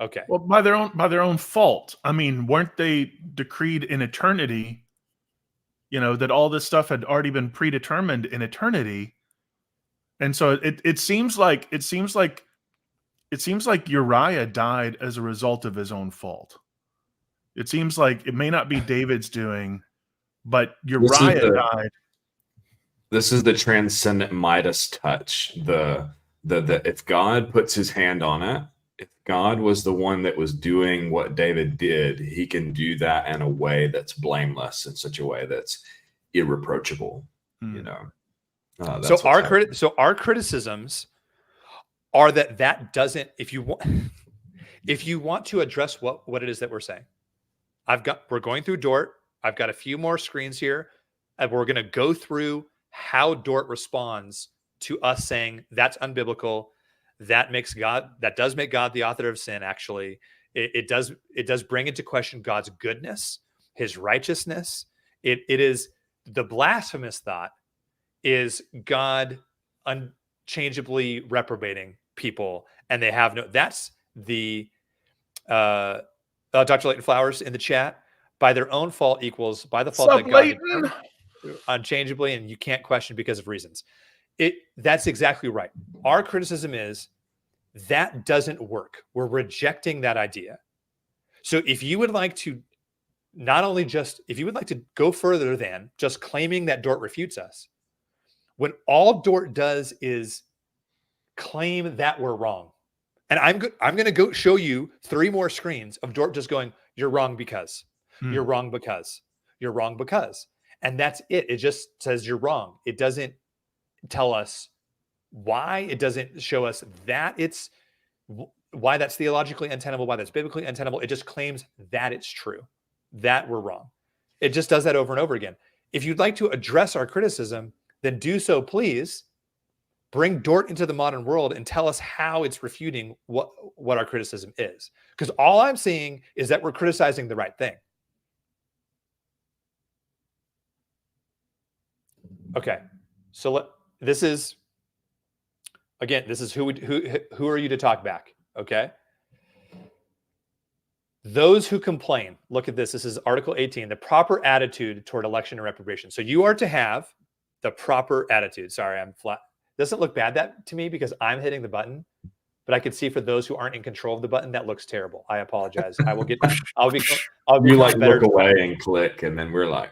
Okay. Well, by their own fault. I mean, weren't they decreed in eternity? That all this stuff had already been predetermined in eternity, and so it seems like Uriah died as a result of his own fault. It seems like it may not be David's doing, but Uriah died. This is the transcendent Midas touch. The if God puts his hand on it, if God was the one that was doing what David did, he can do that in a way that's blameless, in such a way that's irreproachable. So our criticisms are that doesn't. If you want to address what it is that we're saying, we're going through Dort. I've got a few more screens here, and we're going to go through how Dort responds to us saying that's unbiblical. That does make God the author of sin. Actually, it does bring into question God's goodness, his righteousness. It is the blasphemous thought is God unchangeably reprobating people, and they have no. That's the Dr. Leighton Flowers in the chat. By their own fault equals by the fault that God unchangeably, and you can't question because of reasons. That's exactly right. Our criticism is that doesn't work. We're rejecting that idea. So if you would like to go further than just claiming that Dort refutes us, when all Dort does is claim that we're wrong. And I'm going to go show you 3 more screens of Dort just going, you're wrong because, you're wrong because, you're wrong because. And that's it. It just says you're wrong. It doesn't tell us why. It doesn't show us that why that's theologically untenable, why that's biblically untenable. It just claims that it's true, that we're wrong. It just does that over and over again. If you'd like to address our criticism, then do so, please. Bring Dort into the modern world and tell us how it's refuting what our criticism is. Because all I'm seeing is that we're criticizing the right thing. Okay, so this is who are you to talk back? Okay, those who complain. Look at this. This is Article 18. The proper attitude toward election and reprobation. So you are to have the proper attitude. Sorry, I'm flat. Doesn't look bad to me because I'm hitting the button, but I could see for those who aren't in control of the button that looks terrible. I apologize. I'll be like better. Look away and click, and then we're like,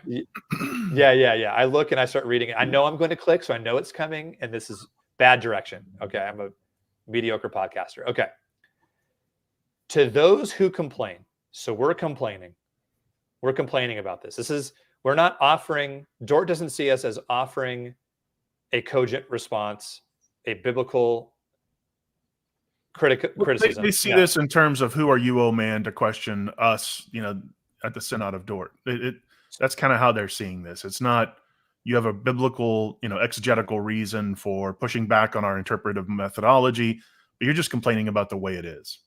yeah. I look and I start reading it. I know I'm going to click, so I know it's coming, and this is bad direction. Okay, I'm a mediocre podcaster. Okay. To those who complain, so we're complaining about this. We're not offering. Dort doesn't see us as offering a cogent response, a biblical criticism. They see this in terms of who are you, oh man, to question us, at the Synod of Dort. That's kind of how they're seeing this. It's not you have a biblical, exegetical reason for pushing back on our interpretive methodology, but you're just complaining about the way it is.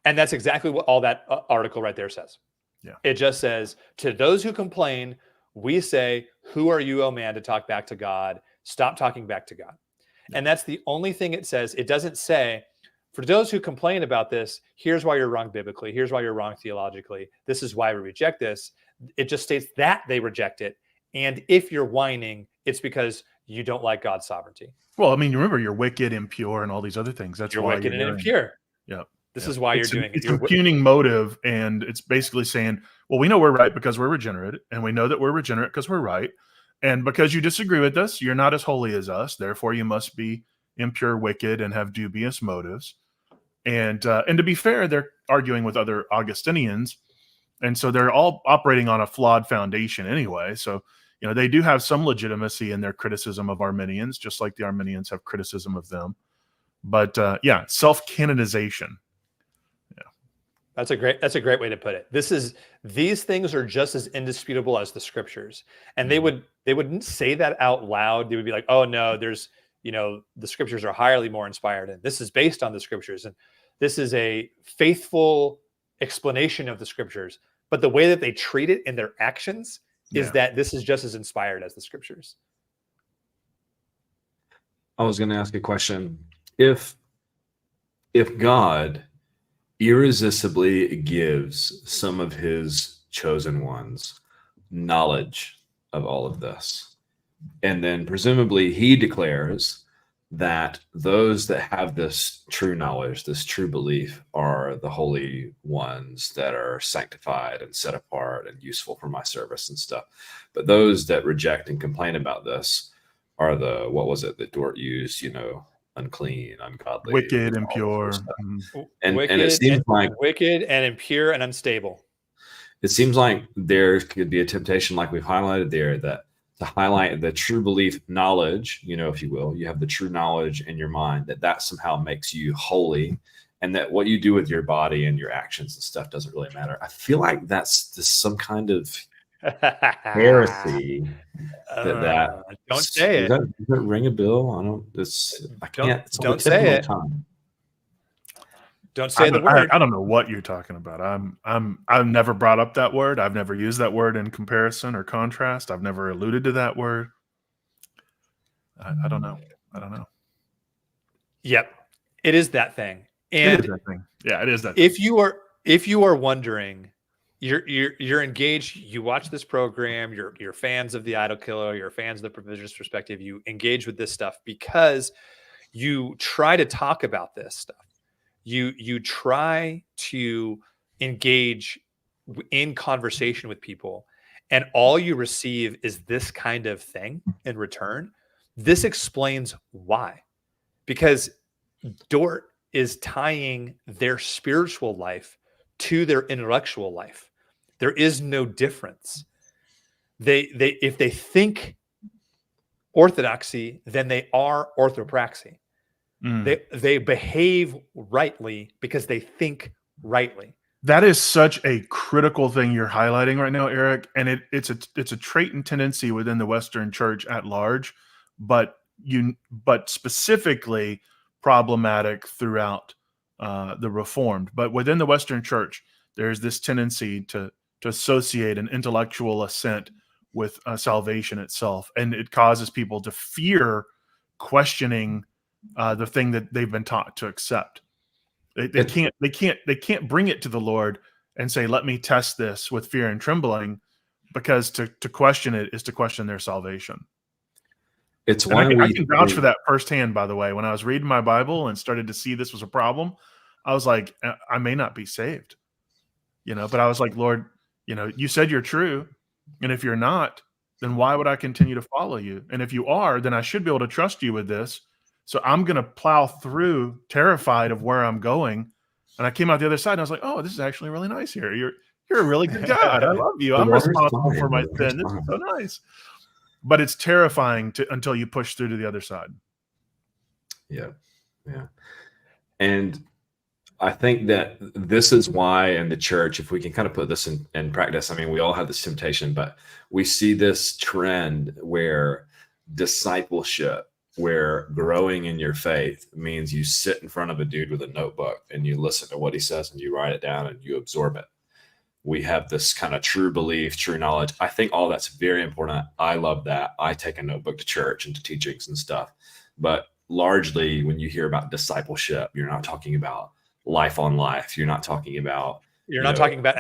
And that's exactly what all that article right there says. Yeah. It just says, to those who complain, we say, who are you, oh man, to talk back to God? Stop talking back to God. And that's the only thing it says. It doesn't say, for those who complain about this, here's why you're wrong biblically. Here's why you're wrong theologically. This is why we reject this. It just states that they reject it. And if you're whining, it's because you don't like God's sovereignty. Well, I mean, remember, you're wicked, impure, and all these other things. That's you're why wicked and impure. Yeah. This is why you're doing it. It's impugning motive, and it's basically saying, well, we know we're right because we're regenerate, and we know that we're regenerate because we're right. And because you disagree with us, you're not as holy as us. Therefore, you must be impure, wicked, and have dubious motives. And to be fair, they're arguing with other Augustinians, and so they're all operating on a flawed foundation anyway. So, they do have some legitimacy in their criticism of Arminians, just like the Arminians have criticism of them. But self-canonization. That's a great way to put it. These things are just as indisputable as the scriptures. And they wouldn't say that out loud. They would be like, oh no, there's, the scriptures are highly more inspired, and this is based on the scriptures, and this is a faithful explanation of the scriptures. But the way that they treat it in their actions is that this is just as inspired as the scriptures. I was going to ask a question. If God irresistibly gives some of his chosen ones knowledge of all of this, and then presumably he declares that those that have this true knowledge, this true belief, are the holy ones that are sanctified and set apart and useful for my service and stuff. But those that reject and complain about this are what was it that Dort used, unclean, ungodly, wicked, impure, and it seems like wicked and impure and unstable. It seems like there could be a temptation, like we've highlighted there, that to highlight the true belief knowledge, if you will, you have the true knowledge in your mind, that somehow makes you holy, and that what you do with your body and your actions and stuff doesn't really matter. I feel like that's just some kind of heresy. Don't say it. Does that ring a bell? I can't. Don't say it. Don't say the word. I don't know what you're talking about. I've never brought up that word. I've never used that word in comparison or contrast. I've never alluded to that word. I don't know. Yep, it is that thing. And it is that thing. Yeah, it is that. If you are wondering, you're engaged. You watch this program. You're fans of the Idol Killer. You're fans of the Provisionist Perspective. You engage with this stuff because you try to talk about this stuff. You try to engage in conversation with people, and all you receive is this kind of thing in return. This explains why, because Dort is tying their spiritual life to their intellectual life. There is no difference. If they think orthodoxy, then they are orthopraxy. They behave rightly because they think rightly. That is such a critical thing you're highlighting right now, Eric, and it's a trait and tendency within the Western Church at large, but specifically problematic throughout the Reformed. But within the Western Church, there's this tendency to associate an intellectual assent with salvation itself, and it causes people to fear questioning the thing that they've been taught to accept. They can't bring it to the Lord and say, let me test this with fear and trembling, because to question it is to question their salvation. It's why I can vouch for that firsthand, by the way. When I was reading my Bible and started to see this was a problem, I was like, I may not be saved, but I was like, Lord, you said you're true. And if you're not, then why would I continue to follow you? And if you are, then I should be able to trust you with this. So I'm going to plow through, terrified of where I'm going. And I came out the other side and I was like, oh, this is actually really nice here. You're a really good God. I love you. I'm responsible for my sin. This is so nice. But it's terrifying until you push through to the other side. Yeah. And I think that this is why in the church, if we can kind of put this in practice, I mean, we all have this temptation, but we see this trend where discipleship, where growing in your faith means you sit in front of a dude with a notebook and you listen to what he says and you write it down and you absorb it. We have this kind of true belief, true knowledge. I think all that's very important. I love that. I take a notebook to church and to teachings and stuff. But largely when you hear about discipleship, you're not talking about life on life. You're not talking about you're not talking about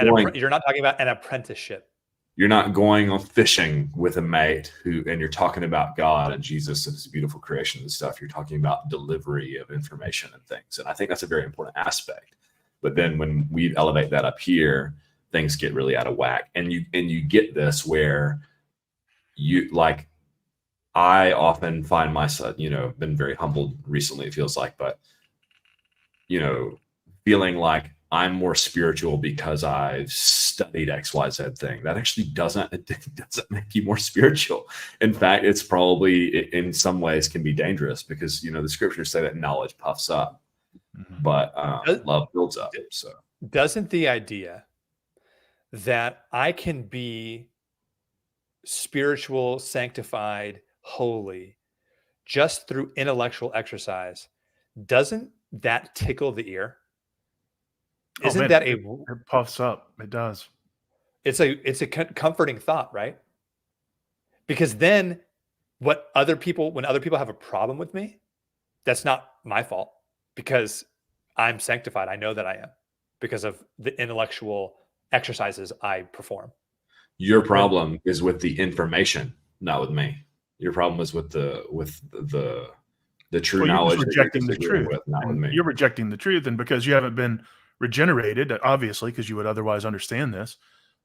an apprenticeship. You're not going on fishing with a mate and you're talking about God and Jesus and his beautiful creation and stuff. You're talking about delivery of information and things. And I think that's a very important aspect. But then when we elevate that up here, things get really out of whack. And you get this where you like, I often find myself, been very humbled recently, it feels like, but feeling like I'm more spiritual because I've studied XYZ thing. That actually doesn't make you more spiritual. In fact, it's probably in some ways can be dangerous because, the scriptures say that knowledge puffs up, but love builds up. So doesn't the idea that I can be spiritual, sanctified, holy just through intellectual exercise, doesn't that tickle the ear? Isn't that it puffs up? It does. It's a comforting thought, right? Because then when other people have a problem with me, that's not my fault because I'm sanctified. I know that I am because of the intellectual exercises I perform. Your problem is with the information, not with me. Your problem is with the true knowledge. You're rejecting the truth. With, not with me. You're rejecting the truth, and because you haven't been regenerated, obviously, because you would otherwise understand this.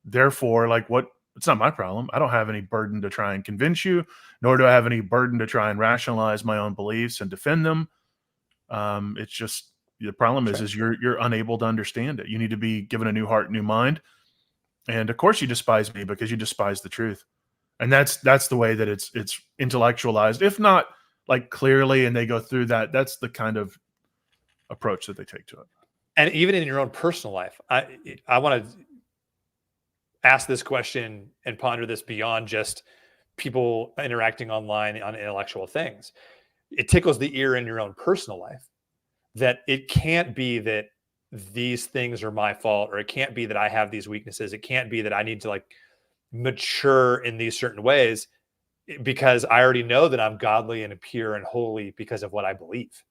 Therefore, it's not my problem. I don't have any burden to try and convince you, nor do I have any burden to try and rationalize my own beliefs and defend them. It's just the problem is you're unable to understand it. You need to be given a new heart, new mind. And of course you despise me because you despise the truth. And that's the way that it's intellectualized, if not like clearly, and they go through that. That's the kind of approach that they take to it. And even in your own personal life, I want to ask this question and ponder this beyond just people interacting online on intellectual things. It tickles the ear in your own personal life that it can't be that these things are my fault, or it can't be that I have these weaknesses. It can't be that I need to mature in these certain ways because I already know that I'm godly and pure and holy because of what I believe.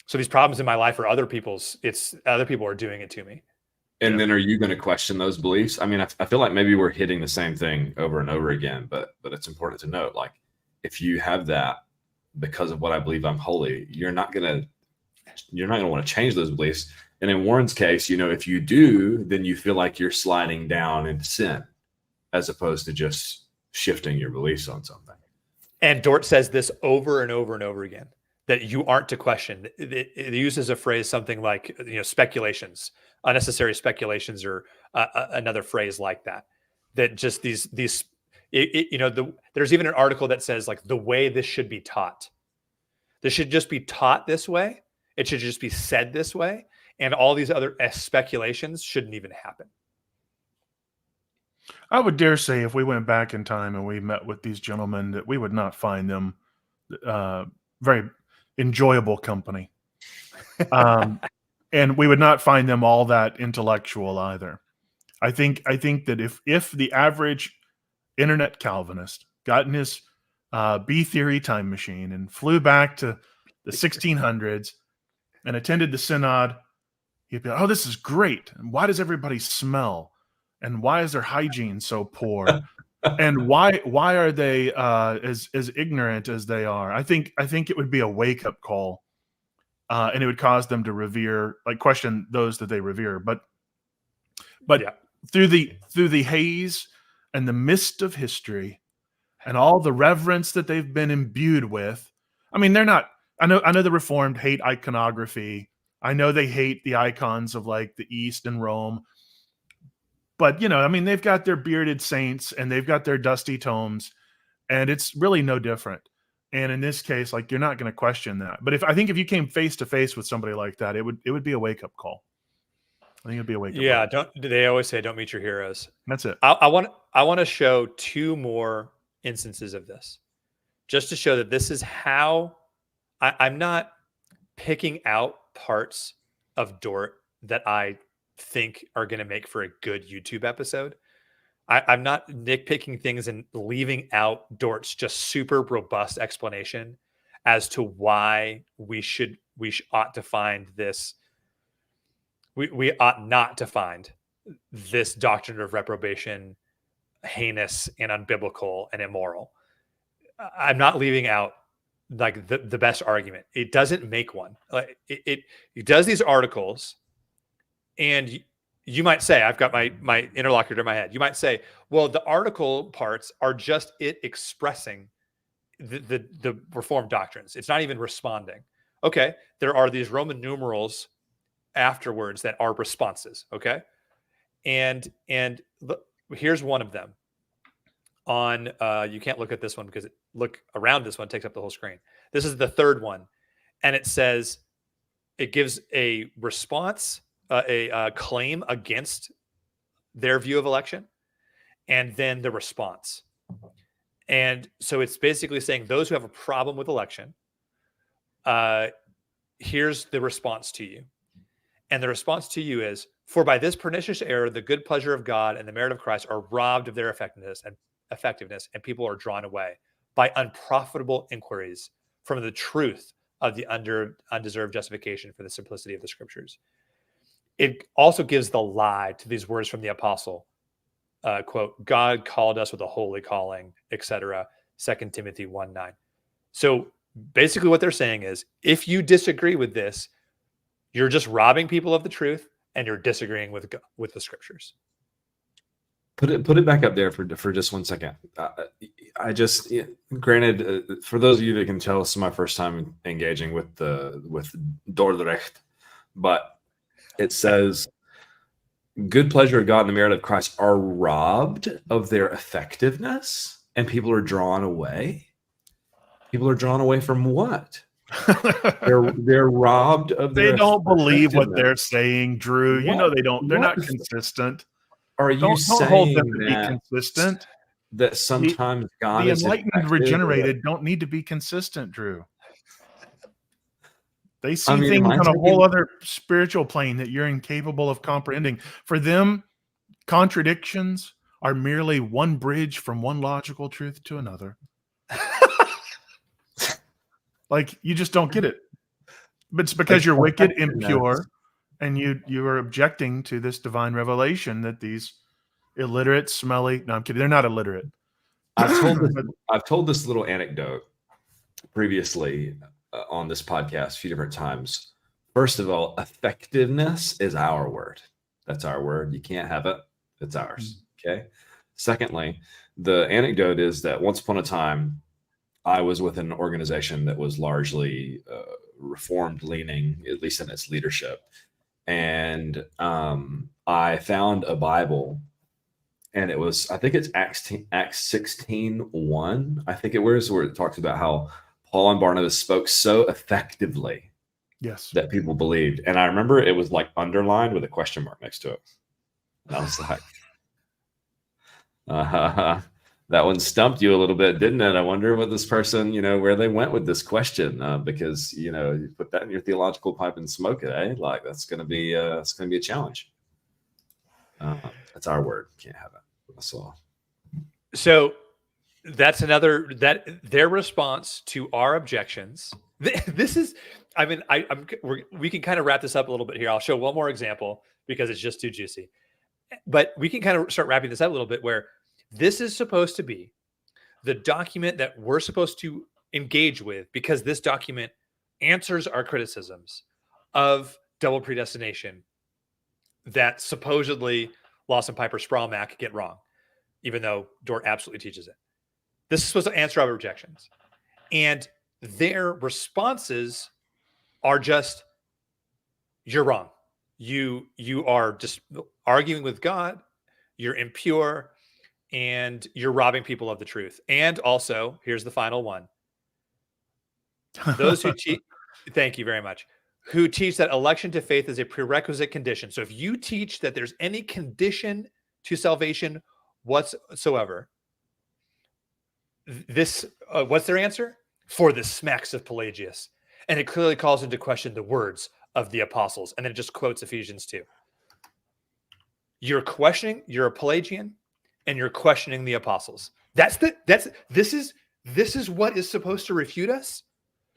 So these problems in my life are other people's. It's other people are doing it to me. And then are you going to question those beliefs? I mean, I feel like maybe we're hitting the same thing over and over again, but it's important to note, like, if you have that because of what I believe I'm holy, you're not going to want to change those beliefs. And in Warren's case, if you do, then you feel like you're sliding down into sin as opposed to just shifting your beliefs on something. And Dort says this over and over and over again, that you aren't to question. It uses a phrase, something like, speculations, unnecessary speculations, or another phrase like that, that just these, there's even an article that says like the way this should be taught. This should just be taught this way. It should just be said this way. And all these other speculations shouldn't even happen. I would dare say if we went back in time and we met with these gentlemen, that we would not find them very enjoyable company. And we would not find them all that intellectual either. I think that if the average internet Calvinist got in his B theory time machine and flew back to the 1600s and attended the synod, he'd be like, oh, this is great. And why does everybody smell? And why is their hygiene so poor? And why are they as ignorant as they are? I think it would be a wake up call, and it would cause them to question those that they revere. But yeah, through the haze and the mist of history and all the reverence that they've been imbued with, I mean, they're not. I know the Reformed hate iconography. I know they hate the icons of like the East and Rome. But, they've got their bearded saints and they've got their dusty tomes, and it's really no different. And in this case, like, you're not going to question that. But I think if you came face to face with somebody like that, it would be a wake up call. I think it'd be a wake up. Yeah. They always say, don't meet your heroes. That's it. I want to show two more instances of this, just to show that this is how I'm not picking out parts of Dort that I think are going to make for a good YouTube episode. I'm not nitpicking things and leaving out Dort's just super robust explanation as to why we ought to find this. We ought not to find this doctrine of reprobation heinous and unbiblical and immoral. I'm not leaving out like the best argument. It doesn't make one. Like it does these articles, and you might say, I've got my interlocutor in my head. You might say, well, the article parts are just it expressing the Reformed doctrines. It's not even responding. Okay, there are these Roman numerals afterwards that are responses. Okay, and here's one of them. On you can't look at this one because look around this one takes up the whole screen. This is the third one, and it says it gives a response, a claim against their view of election, and then the response. And so it's basically saying those who have a problem with election, here's the response to you. And the response to you is, for by this pernicious error, the good pleasure of God and the merit of Christ are robbed of their effectiveness, and people are drawn away by unprofitable inquiries from the truth of the undeserved justification for the simplicity of the scriptures. It also gives the lie to these words from the apostle, quote, God called us with a holy calling, etc. 2 Timothy 1:9. So basically what they're saying is, if you disagree with this, you're just robbing people of the truth and you're disagreeing with the scriptures. Put it back up there for just 1 second. Granted, for those of you that can tell, this is my first time engaging with Dordt RELEVANT, but it says, good pleasure of God and the merit of Christ are robbed of their effectiveness, and people are drawn away. People are drawn away from what? They're robbed of their. They don't believe what they're saying, Drew. You know they don't. They're not consistent. Are you don't saying hold them to be consistent? That sometimes God the is enlightened, regenerated don't need to be consistent, Drew. They see things on a whole other spiritual plane that you're incapable of comprehending. For them, contradictions are merely one bridge from one logical truth to another. Like, you just don't get it. But it's because you're wicked, impure, and you are objecting to this divine revelation that these illiterate, smelly. No, I'm kidding. They're not illiterate. I've told this little anecdote previously on this podcast a few different times. First of all, effectiveness is our word. That's our word. You can't have it. It's ours. Okay. Secondly, the anecdote is that once upon a time, I was with an organization that was largely reformed leaning, at least in its leadership. And I found a Bible, and it was, I think it's Acts 16:1. I think it was, where it talks about how Paul and Barnabas spoke so effectively, yes, that people believed. And I remember it was like underlined with a question mark next to it. And I was like, that one stumped you a little bit, didn't it? I wonder what this person, where they went with this question, because you put that in your theological pipe and smoke it, eh? Like that's going to be a challenge. That's our word. Can't have it. That's all. So that's their response to our objections. This is, I mean, we can kind of wrap this up a little bit here. I'll show one more example because it's just too juicy, but we can kind of start wrapping this up a little bit, where this is supposed to be the document that we're supposed to engage with, because this document answers our criticisms of double predestination that supposedly Lawson, Piper, Sproul-Mack get wrong, even though Dort absolutely teaches it. This is supposed to answer our objections. And their responses are just, you're wrong. You are just arguing with God. You're impure. And you're robbing people of the truth. And also, here's the final one. Those who teach, thank you very much, who teach that election to faith is a prerequisite condition. So if you teach that there's any condition to salvation whatsoever, this, what's their answer? For the smacks of Pelagius. And it clearly calls into question the words of the apostles. And then it just quotes Ephesians 2. You're a Pelagian, and you're questioning the apostles. This is what is supposed to refute us?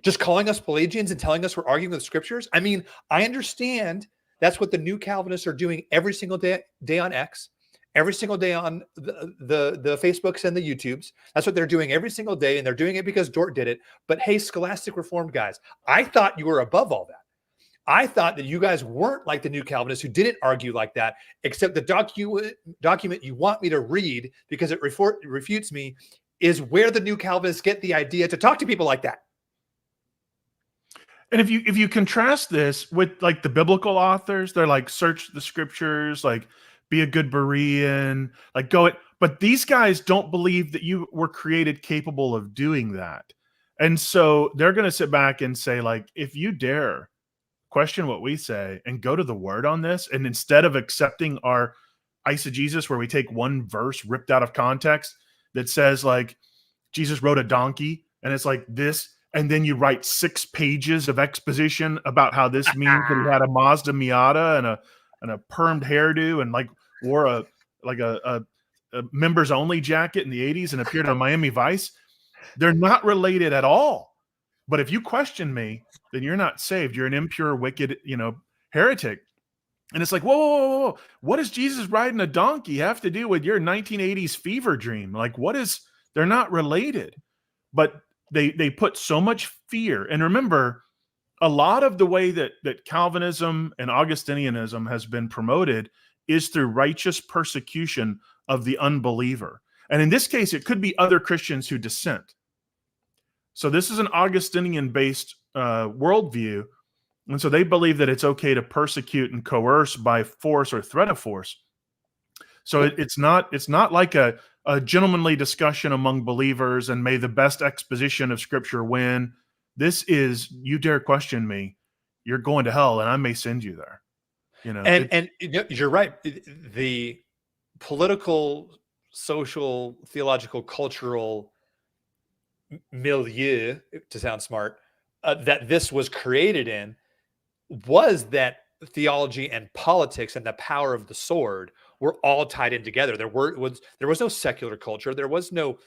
Just calling us Pelagians and telling us we're arguing with the scriptures? I mean, I understand that's what the new Calvinists are doing every single day on X, every single day on the Facebooks and the YouTubes. That's what they're doing every single day, and they're doing it because Dort did it. But hey, Scholastic Reformed guys, I thought you were above all that. I thought that you guys weren't like the New Calvinists who didn't argue like that, except the document you want me to read because it refutes me is where the New Calvinists get the idea to talk to people like that. And if you contrast this with like the biblical authors, they're like, search the scriptures, like be a good Berean, like go it. But these guys don't believe that you were created capable of doing that. And so they're going to sit back and say, like, if you dare question what we say and go to the word on this, and instead of accepting our eisegesis, where we take one verse ripped out of context that says like Jesus rode a donkey and it's like this, and then you write 6 pages of exposition about how this means that he had a Mazda Miata and a permed hairdo and like wore a members only jacket in the 80s and appeared on Miami Vice. They're not related at all. But if you question me, then you're not saved. You're an impure, wicked, heretic. And it's like, whoa. What does Jesus riding a donkey have to do with your 1980s fever dream? Like, they're not related. But they put so much fear. And remember, a lot of the way that Calvinism and Augustinianism has been promoted is through righteous persecution of the unbeliever. And in this case, it could be other Christians who dissent. So this is an Augustinian-based worldview. And so they believe that it's okay to persecute and coerce by force or threat of force. So it's not like a gentlemanly discussion among believers and may the best exposition of Scripture win. This is, you dare question me, you're going to hell, and I may send you there. And you're right. The political, social, theological, cultural milieu, to sound smart, that this was created in was that theology and politics and the power of the sword were all tied in together. There was no secular culture. There was no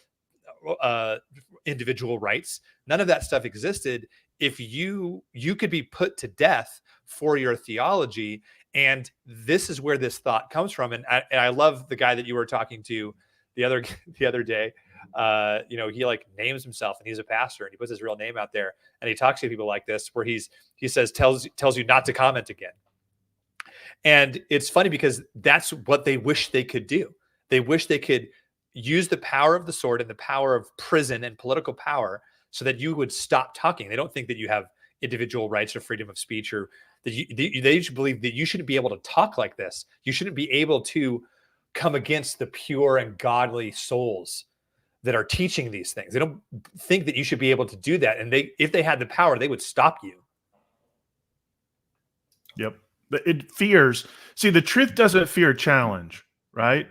individual rights. None of that stuff existed. If you could be put to death for your theology, and this is where this thought comes from. And I love the guy that you were talking to the other day. He like names himself, and he's a pastor, and he puts his real name out there, and he talks to people like this, where he says tells you not to comment again. And it's funny because that's what they wish they could do. They wish they could use the power of the sword and the power of prison and political power so that you would stop talking. They don't think that you have individual rights or freedom of speech, or that they should believe that you shouldn't be able to talk like this. You shouldn't be able to come against the pure and godly souls that are teaching these things. They don't think that you should be able to do that. And if they had the power, they would stop you. Yep. It fears. See, the truth doesn't fear challenge, right?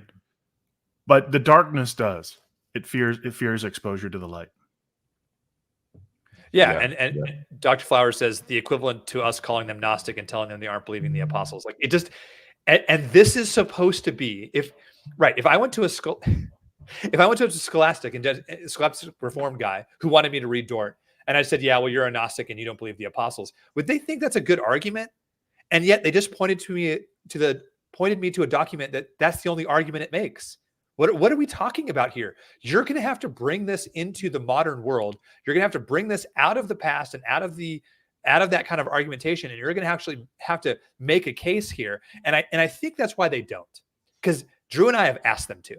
But the darkness does. It fears exposure to the light. Yeah. And Dr. Flowers says the equivalent to us calling them Gnostic and telling them they aren't believing the apostles. Like, it just, and this is supposed to be, if I went to a school, if I went to a Scholastic Reformed guy who wanted me to read Dort, and I said, yeah, well, you're a Gnostic and you don't believe the apostles, would they think that's a good argument? And yet they just pointed me to a document that's the only argument it makes. What are we talking about here? You're going to have to bring this into the modern world. You're going to have to bring this out of the past and out of that kind of argumentation, and you're going to actually have to make a case here. And I think that's why they don't, because Drew and I have asked them to.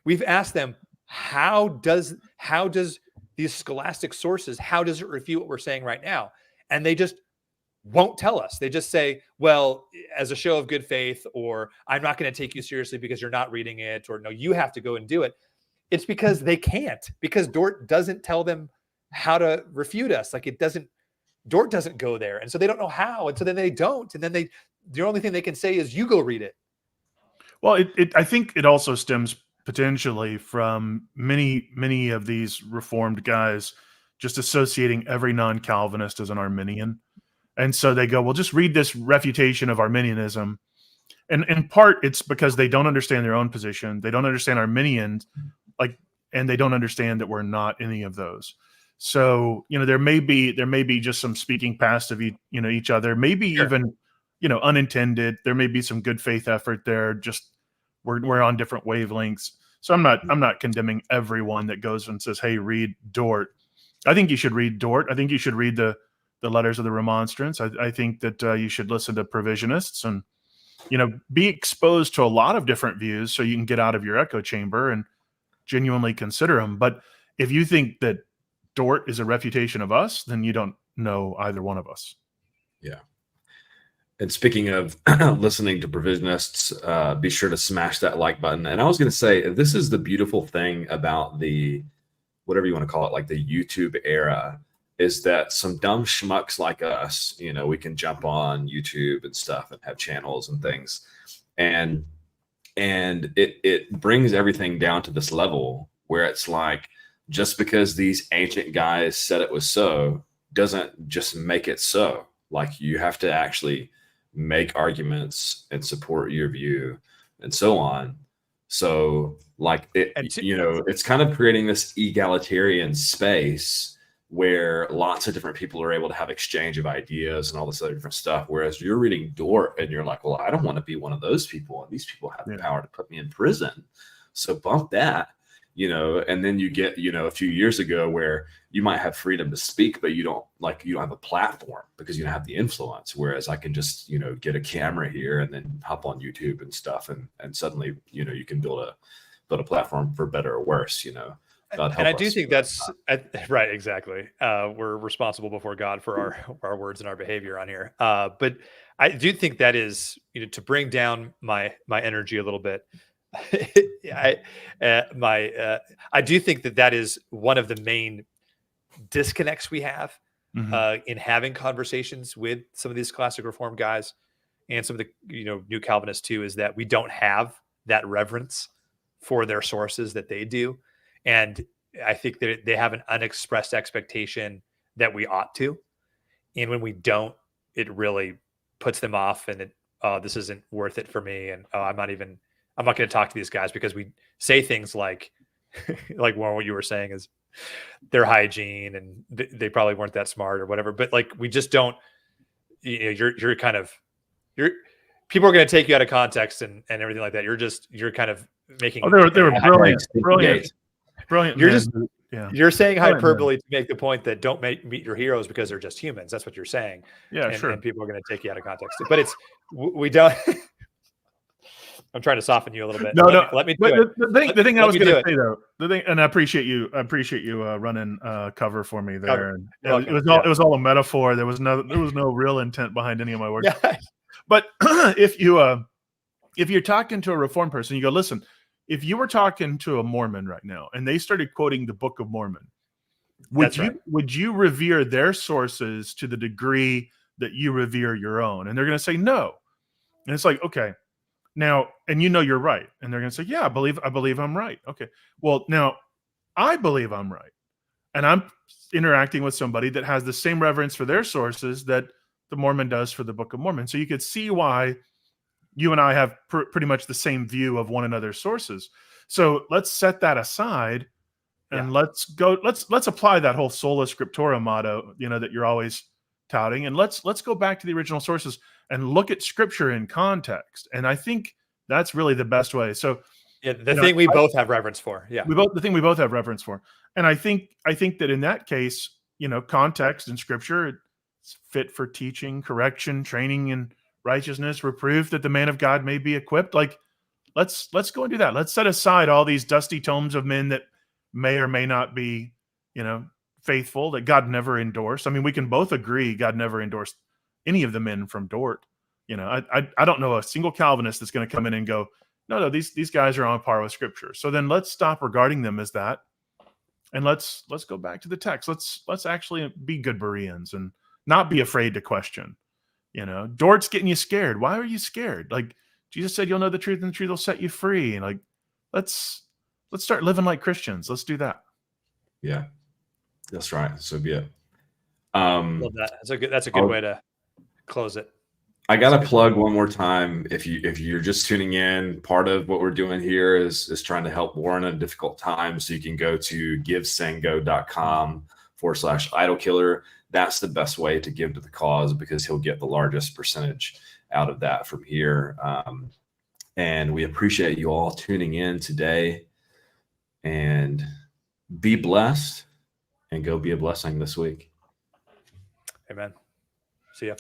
We've asked them, how does these scholastic sources, how does it refute what we're saying right now? And they just won't tell us. They just say, well, as a show of good faith, or I'm not going to take you seriously because you're not reading it, or no, you have to go and do it. It's because they can't, because Dort doesn't tell them how to refute us. Like, Dort doesn't go there. And so they don't know how. And so then they don't. And then the only thing they can say is, you go read it. Well, I think it also stems potentially from many of these Reformed guys just associating every non-Calvinist as an Arminian. And so they go, well, just read this refutation of Arminianism. And in part, it's because they don't understand their own position. They don't understand Arminians, and they don't understand that we're not any of those. So, there may be just some speaking past of each other, maybe even, unintended. There may be some good faith effort there, just we're on different wavelengths. So I'm not condemning everyone that goes and says, hey, read Dort. I think you should read Dort. I think you should read the letters of the Remonstrance. I think that you should listen to provisionists and, be exposed to a lot of different views so you can get out of your echo chamber and genuinely consider them. But if you think that Dort is a refutation of us, then you don't know either one of us. Yeah. And speaking of listening to provisionists, be sure to smash that like button. And I was going to say, this is the beautiful thing about the, whatever you want to call it, like the YouTube era, is that some dumb schmucks like us, we can jump on YouTube and stuff and have channels and things. And it brings everything down to this level where it's like, just because these ancient guys said it was so doesn't just make it so. Like, you have to actually make arguments and support your view and so on. So like it's kind of creating this egalitarian space where lots of different people are able to have exchange of ideas and all this other different stuff. Whereas you're reading Dort and you're like, well, I don't want to be one of those people. And these people have the power to put me in prison. So bump that, and then you get, a few years ago where you might have freedom to speak, but you don't have a platform because you don't have the influence. Whereas I can just, get a camera here and then hop on YouTube and stuff. And suddenly, you can build a platform for better or worse, God help and I us. do think that's right. Exactly. We're responsible before God for our words and our behavior on here. But I do think that is, to bring down my energy a little bit. I do think that is one of the main disconnects we have in having conversations with some of these classic Reformed guys and some of the new Calvinists too, is that we don't have that reverence for their sources that they do. And I think that they have an unexpressed expectation that we ought to. And when we don't, it really puts them off, and this isn't worth it for me. And I'm not going to talk to these guys because we say things like what you were saying is their hygiene and they probably weren't that smart or whatever. But like, we just don't, you're people are going to take you out of context and everything like that. You're kind of making, they were brilliant. Brilliant. You're saying hyperbole to make the point that don't meet your heroes because they're just humans. That's what you're saying. Yeah, sure. And people are going to take you out of context. But we don't. I'm trying to soften you a little bit. Let me do it. The thing I was going to say though, and I appreciate you running cover for me there. And it was all a metaphor. There was no real intent behind any of my words. Yeah. But if you're talking to a Reformed person, you go, listen. If you were talking to a Mormon right now and they started quoting the Book of Mormon, would you revere their sources to the degree that you revere your own? And they're going to say no. And it's like, okay, now, and you're right. And they're going to say, yeah, I believe I'm right. Okay. Well, now I believe I'm right. And I'm interacting with somebody that has the same reverence for their sources that the Mormon does for the Book of Mormon. So you could see why you and I have pretty much the same view of one another's sources. So let's set that aside and let's apply that whole sola scriptura motto, that you're always touting. And let's go back to the original sources and look at scripture in context. And I think that's really the best way. So the thing we both have reverence for. Yeah. The thing we both have reverence for. And I think that in that case, context in scripture, it's fit for teaching, correction, training, and righteousness, reproof, that the man of God may be equipped. Like, let's go and do that. Let's set aside all these dusty tomes of men that may or may not be, faithful, that God never endorsed. I mean, we can both agree God never endorsed any of the men from Dort. I don't know a single Calvinist that's going to come in and go, no, these guys are on par with Scripture. So then let's stop regarding them as that, and let's go back to the text. Let's actually be good Bereans and not be afraid to question. Dort's getting you scared. Why are you scared? Like, Jesus said, you'll know the truth and the truth will set you free. And like, let's start living like Christians. Let's do that. Yeah, that's right. So be it. Love that. That's a good way to close it. I got to plug one more time. If you're just tuning in, part of what we're doing here is trying to help Warren in a difficult time. So you can go to givesango.com/idolkiller. That's the best way to give to the cause because he'll get the largest percentage out of that from here. And we appreciate you all tuning in today. And be blessed and go be a blessing this week. Amen. See ya.